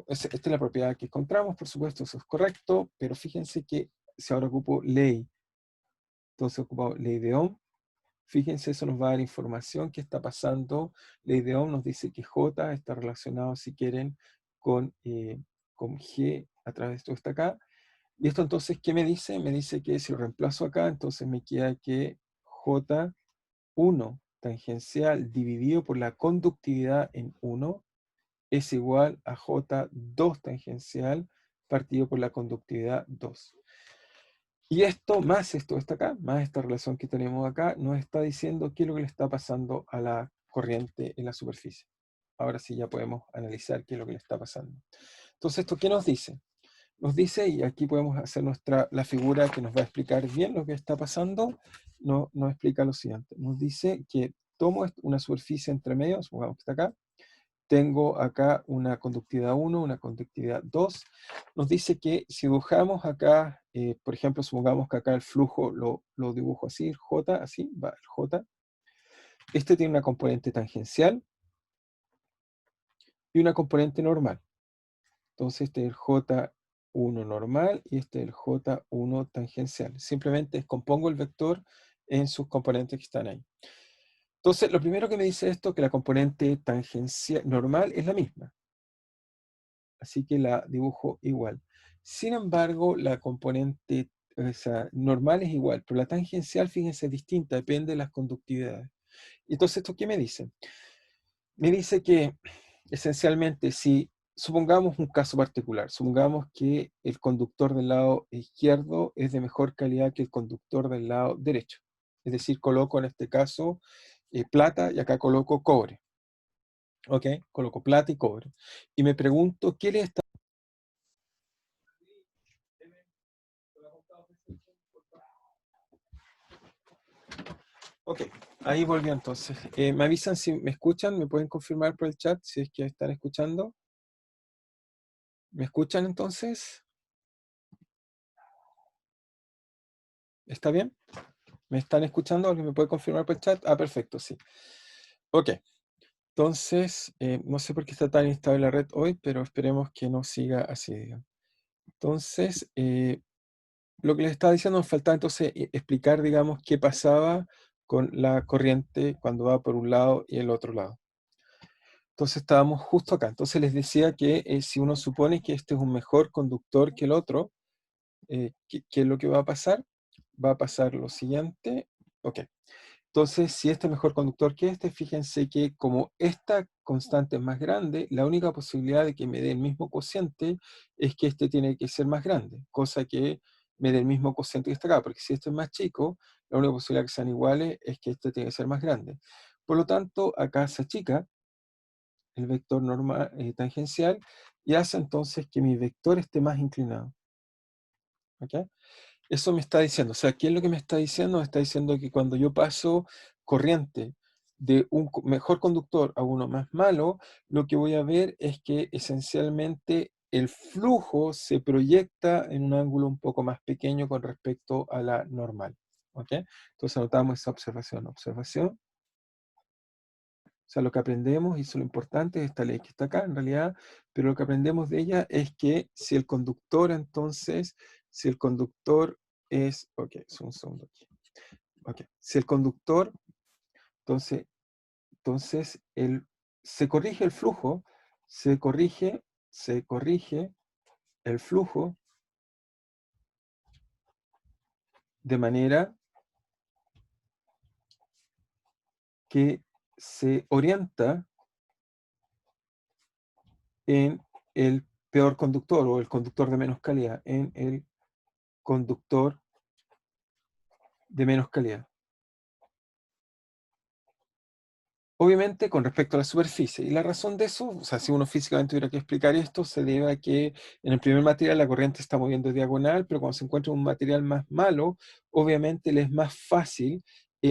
esta es la propiedad que encontramos, por supuesto, eso es correcto, pero fíjense que si ahora ocupo ley, entonces ocupo ley de Ohm. Fíjense, eso nos va a dar información que está pasando. Ley de Ohm nos dice que J está relacionado, si quieren, con G a través de esto que está acá. Y esto entonces, ¿qué me dice? Me dice que si lo reemplazo acá, entonces me queda que J1 tangencial dividido por la conductividad en 1 es igual a J2 tangencial partido por la conductividad 2. Y esto, más esto está acá, más esta relación que tenemos acá, nos está diciendo qué es lo que le está pasando a la corriente en la superficie. Ahora sí ya podemos analizar qué es lo que le está pasando. Entonces, ¿esto qué nos dice? Nos dice, y aquí podemos hacer la figura que nos va a explicar bien lo que está pasando, nos explica lo siguiente. Nos dice que tomo una superficie entre medios, supongamos que está acá, tengo acá una conductividad 1, una conductividad 2. Nos dice que si dibujamos acá, por ejemplo, supongamos que acá el flujo lo dibujo así, el J, así, va el J. Este tiene una componente tangencial y una componente normal. Entonces este es el J1 normal y este es el J1 tangencial. Simplemente descompongo el vector en sus componentes que están ahí. Entonces, lo primero que me dice esto es que la componente tangencial normal es la misma. Así que la dibujo igual. Sin embargo, la componente normal es igual, pero la tangencial, fíjense, es distinta, depende de las conductividades. Entonces, ¿esto qué me dice? Me dice que, esencialmente, si supongamos un caso particular, supongamos que el conductor del lado izquierdo es de mejor calidad que el conductor del lado derecho. Es decir, coloco en este caso plata y acá coloco cobre. ¿Ok? Coloco plata y cobre. Y me pregunto, ¿qué le está... Ok, ahí volvió entonces. ¿Me avisan si me escuchan? ¿Me pueden confirmar por el chat si es que están escuchando? ¿Me escuchan entonces? ¿Está bien? ¿Me están escuchando? ¿Alguien me puede confirmar por el chat? Ah, perfecto, sí. Ok, entonces, no sé por qué está tan inestable la red hoy, pero esperemos que no siga así, digamos. Entonces, lo que les estaba diciendo, nos faltaba entonces explicar, digamos, qué pasaba con la corriente cuando va por un lado y el otro lado. Entonces estábamos justo acá. Entonces les decía que si uno supone que este es un mejor conductor que el otro, ¿qué es lo que va a pasar? Va a pasar lo siguiente. Ok. Entonces, si este es mejor conductor que este, fíjense que como esta constante es más grande, la única posibilidad de que me dé el mismo cociente es que este tiene que ser más grande, cosa que me dé el mismo cociente que está acá, porque si este es más chico, la única posibilidad que sean iguales es que este tiene que ser más grande. Por lo tanto, acá se achica el vector normal, tangencial, y hace entonces que mi vector esté más inclinado. ¿Ok? Eso me está diciendo, o sea, ¿qué es lo que me está diciendo? Me está diciendo que cuando yo paso corriente de un mejor conductor a uno más malo, lo que voy a ver es que esencialmente el flujo se proyecta en un ángulo un poco más pequeño con respecto a la normal. ¿Ok? Entonces anotamos esa observación. Observación. O sea, lo que aprendemos, y eso es lo importante de esta ley que está acá en realidad, pero lo que aprendemos de ella es que si el conductor, entonces, si el conductor ok, es un segundo aquí. Ok, si el conductor, entonces se corrige el flujo, se corrige el flujo de manera que se orienta en el peor conductor o el conductor de menos calidad, en el conductor de menos calidad. Obviamente con respecto a la superficie. Y la razón de eso, o sea, si uno físicamente tuviera que explicar esto, se debe a que en el primer material la corriente está moviendo diagonal, pero cuando se encuentra un material más malo, obviamente le es más fácil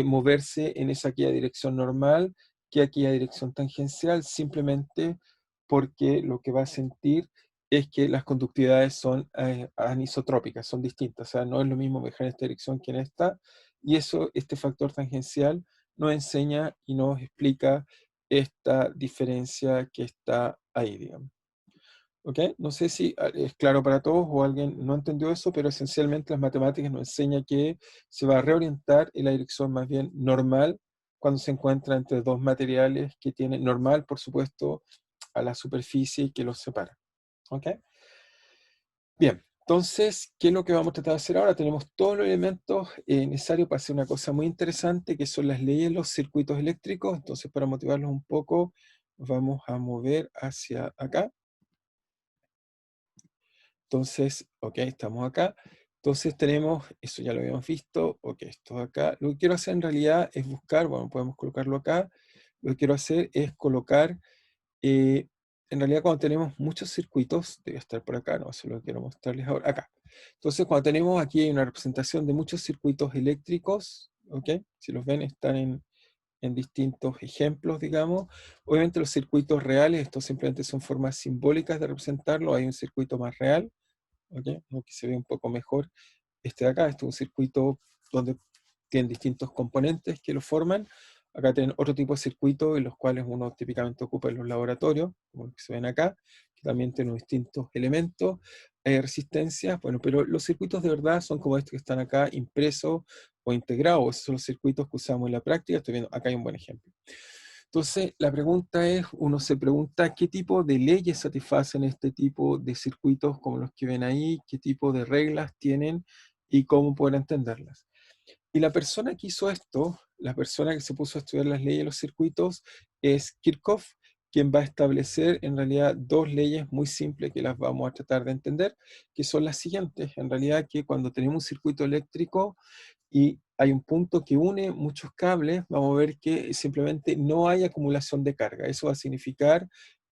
moverse en esa aquella dirección normal que aquella dirección tangencial, simplemente porque lo que va a sentir es que las conductividades son anisotrópicas, son distintas. O sea, no es lo mismo viajar en esta dirección que en esta, y eso, este factor tangencial, nos enseña y nos explica esta diferencia que está ahí, digamos. ¿Ok? No sé si es claro para todos o alguien no entendió eso, pero esencialmente las matemáticas nos enseñan que se va a reorientar en la dirección más bien normal cuando se encuentra entre dos materiales que tienen normal, por supuesto, a la superficie que los separa. ¿Ok? Bien, entonces, ¿qué es lo que vamos a tratar de hacer ahora? Tenemos todos los elementos necesarios para hacer una cosa muy interesante, que son las leyes de los circuitos eléctricos. Entonces, para motivarlos un poco, nos vamos a mover hacia acá. Entonces, ok, estamos acá. Entonces tenemos, eso ya lo habíamos visto, ok, esto de acá. Lo que quiero hacer en realidad es buscar, bueno, podemos colocarlo acá. Lo que quiero hacer es colocar en realidad cuando tenemos muchos circuitos, debe estar por acá, no, eso lo quiero mostrarles ahora, acá. Entonces cuando tenemos aquí hay una representación de muchos circuitos eléctricos, ¿ok? Si los ven están en distintos ejemplos, digamos. Obviamente los circuitos reales, estos simplemente son formas simbólicas de representarlo, hay un circuito más real, ¿ok? Lo que se ve un poco mejor este de acá, este es un circuito donde tienen distintos componentes que lo forman. Acá tienen otro tipo de circuitos en los cuales uno típicamente ocupa en los laboratorios, como los que se ven acá, que también tienen distintos elementos, resistencias, bueno, pero los circuitos de verdad son como estos que están acá impresos o integrados, esos son los circuitos que usamos en la práctica. Estoy viendo, acá hay un buen ejemplo. Entonces, la pregunta es, uno se pregunta qué tipo de leyes satisfacen este tipo de circuitos como los que ven ahí, qué tipo de reglas tienen y cómo poder entenderlas. Y la persona que hizo esto, la persona que se puso a estudiar las leyes de los circuitos, es Kirchhoff, quien va a establecer en realidad dos leyes muy simples que las vamos a tratar de entender, que son las siguientes. En realidad que cuando tenemos un circuito eléctrico, y hay un punto que une muchos cables, vamos a ver que simplemente no hay acumulación de carga. Eso va a significar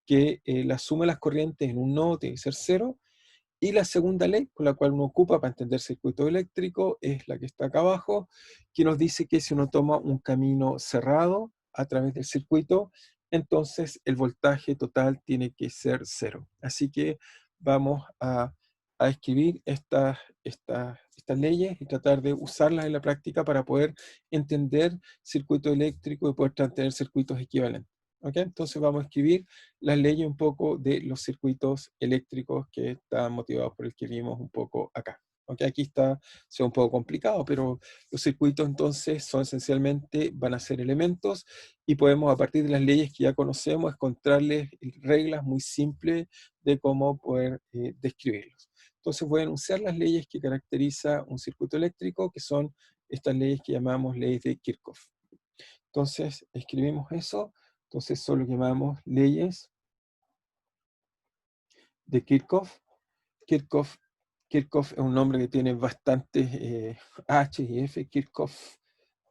que la suma de las corrientes en un nodo tiene que ser cero, y la segunda ley, con la cual uno ocupa para entender circuito eléctrico, es la que está acá abajo, que nos dice que si uno toma un camino cerrado a través del circuito, entonces el voltaje total tiene que ser cero. Así que vamos a escribir estas leyes y tratar de usarlas en la práctica para poder entender circuito eléctrico y poder tener circuitos equivalentes. ¿Ok? Entonces vamos a escribir las leyes un poco de los circuitos eléctricos que están motivados por el que vimos un poco acá. ¿Ok? Aquí está, sea un poco complicado, pero los circuitos entonces son esencialmente, van a ser elementos y podemos a partir de las leyes que ya conocemos encontrarles reglas muy simples de cómo poder describirlos. Entonces voy a enunciar las leyes que caracteriza un circuito eléctrico, que son estas leyes que llamamos leyes de Kirchhoff. Entonces escribimos eso. Entonces solo llamamos leyes de Kirchhoff. Kirchhoff, Kirchhoff es un nombre que tiene bastantes H y F. Kirchhoff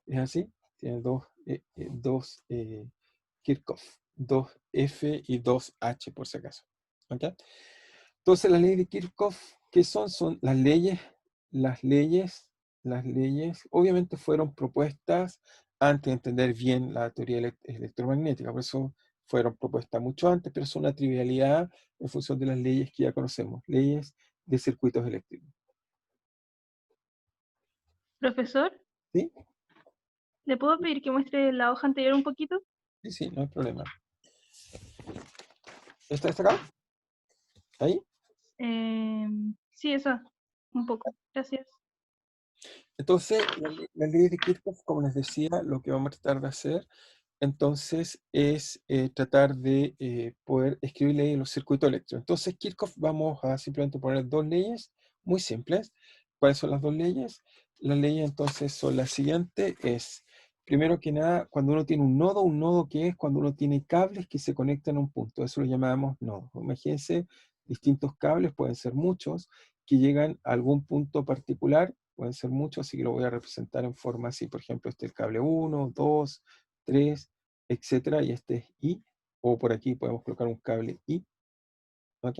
es así. Tiene dos Kirchhoff, dos F y dos H por si acaso. ¿Okay? Entonces las leyes de Kirchhoff, ¿qué son? Son las leyes, las leyes, obviamente fueron propuestas antes de entender bien la teoría electromagnética, por eso fueron propuestas mucho antes, pero son una trivialidad en función de las leyes que ya conocemos, leyes de circuitos eléctricos. Profesor, ¿Sí? ¿le puedo pedir que muestre la hoja anterior un poquito? Sí, sí, no hay problema. ¿Está acá? ¿Ahí? Sí, esa, un poco. Gracias. Entonces, las leyes de Kirchhoff, como les decía, lo que vamos a tratar de hacer entonces es tratar de poder escribir leyes en los circuitos eléctricos. Entonces, Kirchhoff vamos a simplemente poner dos leyes muy simples. ¿Cuáles son las dos leyes? Las leyes entonces son las siguientes, es primero que nada, cuando uno tiene un nodo que es cuando uno tiene cables que se conectan a un punto, eso lo llamamos nodo. Imagínense distintos cables, pueden ser muchos, que llegan a algún punto particular, pueden ser muchos, así que lo voy a representar en forma así, por ejemplo, este es el cable 1, 2, 3, etcétera, y este es I, o por aquí podemos colocar un cable I, ¿ok?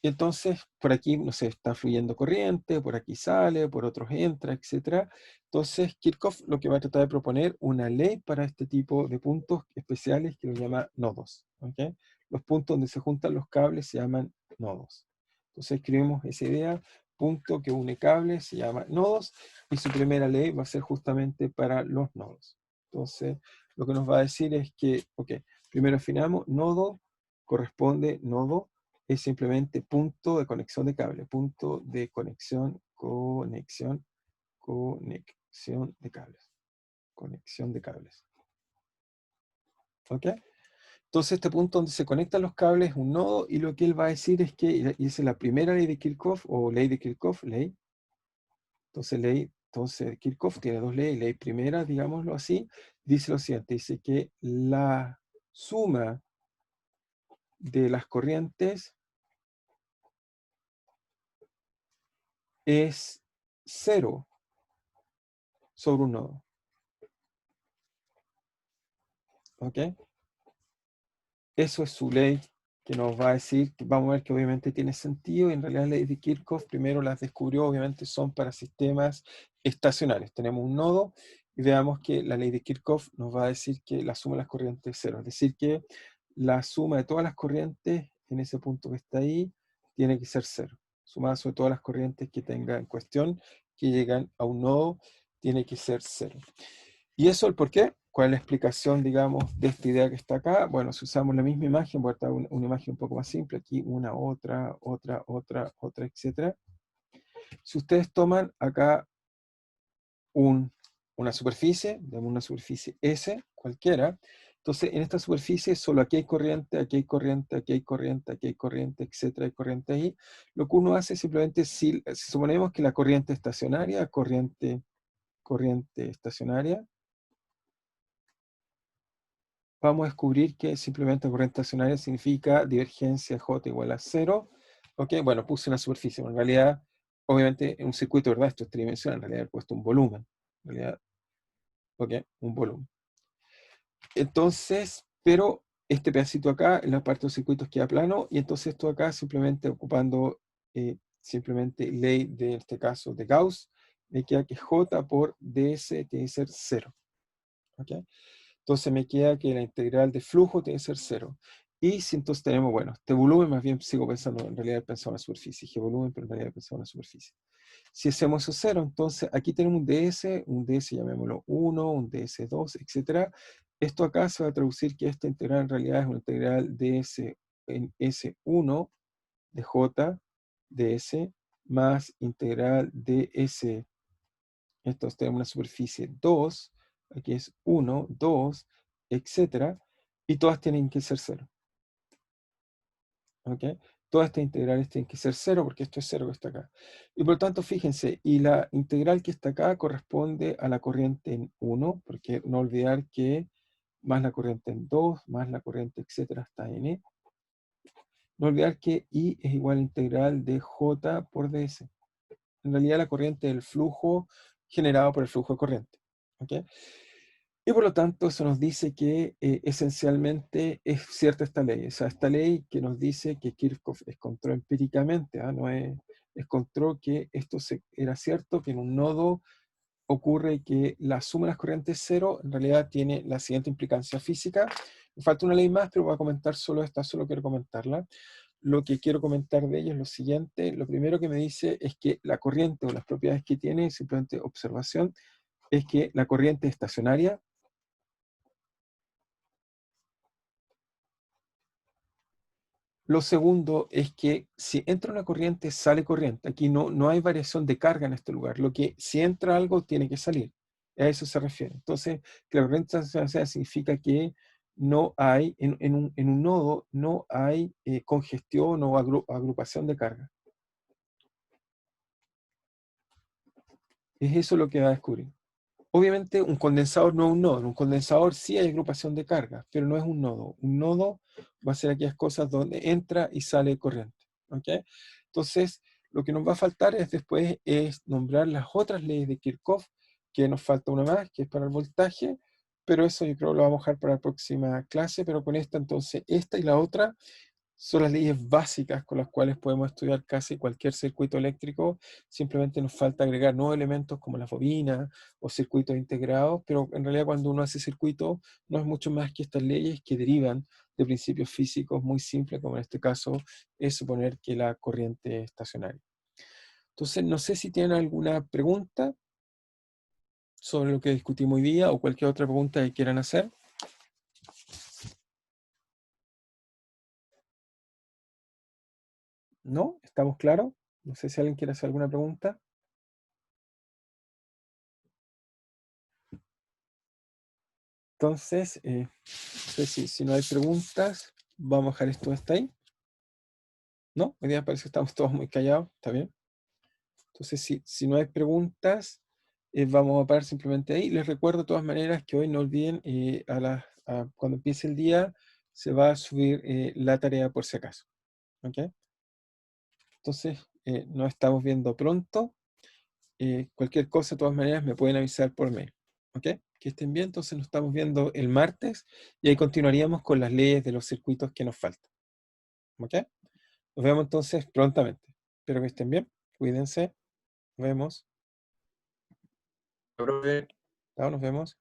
Y entonces, por aquí, no sé, está fluyendo corriente, por aquí sale, por otros entra, etc. Entonces, Kirchhoff lo que va a tratar de proponer una ley para este tipo de puntos especiales que lo llama nodos. ¿Ok? Los puntos donde se juntan los cables se llaman nodos. Entonces, escribimos esa idea, punto que une cables se llama nodos, y su primera ley va a ser justamente para los nodos. Entonces, lo que nos va a decir es que, ok, primero afinamos, nodo corresponde, nodo, es simplemente punto de conexión de cable, punto de conexión de cables, conexión de cables. ¿Ok? Entonces este punto donde se conectan los cables es un nodo, y lo que él va a decir es que, y esa es la primera ley de Kirchhoff, o ley de Kirchhoff, entonces Kirchhoff tiene dos leyes, ley primera, digámoslo así, dice lo siguiente, dice que la suma de las corrientes es 0 sobre un nodo. ¿Ok? Eso es su ley que nos va a decir, que vamos a ver que obviamente tiene sentido, y en realidad la ley de Kirchhoff primero las descubrió, obviamente son para sistemas estacionarios. Tenemos un nodo y veamos que la ley de Kirchhoff nos va a decir que la suma de las corrientes es 0, es decir que la suma de todas las corrientes en ese punto que está ahí tiene que ser 0. Sumada sobre todas las corrientes que tenga en cuestión que llegan a un nodo tiene que ser 0. ¿Y eso el por qué? ¿Cuál es la explicación, digamos, de esta idea que está acá? Bueno, si usamos la misma imagen, voy a dar una imagen un poco más simple, aquí una, otra, etc. Si ustedes toman acá una superficie, damos una superficie S, cualquiera, entonces en esta superficie solo aquí hay corriente, aquí hay corriente, aquí hay corriente, aquí hay corriente, etcétera, hay corriente ahí. Lo que uno hace simplemente, si suponemos que la corriente estacionaria, corriente estacionaria, vamos a descubrir que simplemente corriente estacionaria significa divergencia J igual a 0. ¿Ok? Bueno, puse una superficie, pero en realidad, obviamente, en un circuito, ¿verdad? Esto es tridimensional, en realidad he puesto un volumen. En realidad, ¿ok? Un volumen. Entonces, pero este pedacito acá, en la parte de los circuitos queda plano, y entonces esto acá, simplemente ocupando simplemente ley de este caso de Gauss, me queda que J por ds tiene que ser 0. ¿Ok? Entonces me queda que la integral de flujo tiene que ser 0. Y si entonces tenemos, bueno, este volumen, más bien sigo pensando, en realidad he pensado en la superficie, dije volumen, pero en realidad he pensado en la superficie. Si hacemos eso 0, entonces aquí tenemos un ds llamémoslo 1, un ds2, etc. Esto acá se va a traducir que esta integral en realidad es una integral ds en S1 de J ds más integral ds. Entonces tenemos una superficie 2, aquí es 1, 2, etc. Y todas tienen que ser 0. ¿Ok? Todas estas integrales tienen que ser 0 porque esto es 0 que está acá. Y por lo tanto, fíjense, y la integral que está acá corresponde a la corriente en 1, porque no olvidar que más la corriente en 2, más la corriente, etcétera, hasta n. No olvidar que I es igual a integral de J por ds. En realidad la corriente es el flujo generado por el flujo de corriente. ¿Ok? Y por lo tanto, eso nos dice que esencialmente es cierta esta ley. O sea, esta ley que nos dice que Kirchhoff encontró empíricamente, no encontró que esto era cierto, que en un nodo ocurre que la suma de las corrientes cero en realidad tiene la siguiente implicancia física. Me falta una ley más, pero voy a comentar solo esta, solo quiero comentarla. Lo que quiero comentar de ella es lo siguiente. Lo primero que me dice es que la corriente o las propiedades que tiene, simplemente observación, es que la corriente es estacionaria. Lo segundo es que si entra una corriente, sale corriente. Aquí no hay variación de carga en este lugar. Lo que si entra algo, tiene que salir. A eso se refiere. Entonces, que la corriente estacionaria significa que no hay, en un nodo, no hay congestión o agrupación de carga. Es eso lo que va a descubrir. obviamente un condensador no es un nodo. En un condensador sí hay agrupación de cargas, pero no es un nodo. Un nodo va a ser aquellas cosas donde entra y sale corriente. ¿Ok? Entonces, lo que nos va a faltar es después nombrar las otras leyes de Kirchhoff, que nos falta una más, que es para el voltaje, pero eso yo creo que lo vamos a dejar para la próxima clase, pero con esta entonces, esta y la otra son las leyes básicas con las cuales podemos estudiar casi cualquier circuito eléctrico. Simplemente nos falta agregar nuevos elementos como las bobinas o circuitos integrados, pero en realidad cuando uno hace circuito no es mucho más que estas leyes que derivan de principios físicos muy simples, como en este caso es suponer que la corriente es estacionaria. Entonces, no sé si tienen alguna pregunta sobre lo que discutimos hoy día o cualquier otra pregunta que quieran hacer. ¿No? ¿Estamos claros? No sé si alguien quiere hacer alguna pregunta. Entonces, no sé si no hay preguntas, vamos a dejar esto hasta ahí. ¿No? Hoy día parece que estamos todos muy callados, ¿está bien? Entonces, si no hay preguntas, vamos a parar simplemente ahí. Les recuerdo de todas maneras que hoy no olviden, cuando empiece el día, se va a subir la tarea por si acaso. ¿Ok? Entonces, nos estamos viendo pronto. Cualquier cosa, de todas maneras, me pueden avisar por mail. ¿Ok? Que estén bien, entonces nos estamos viendo el martes y ahí continuaríamos con las leyes de los circuitos que nos faltan. ¿Ok? Nos vemos entonces prontamente. Espero que estén bien. Cuídense. Nos vemos. Profe. Chao, nos vemos.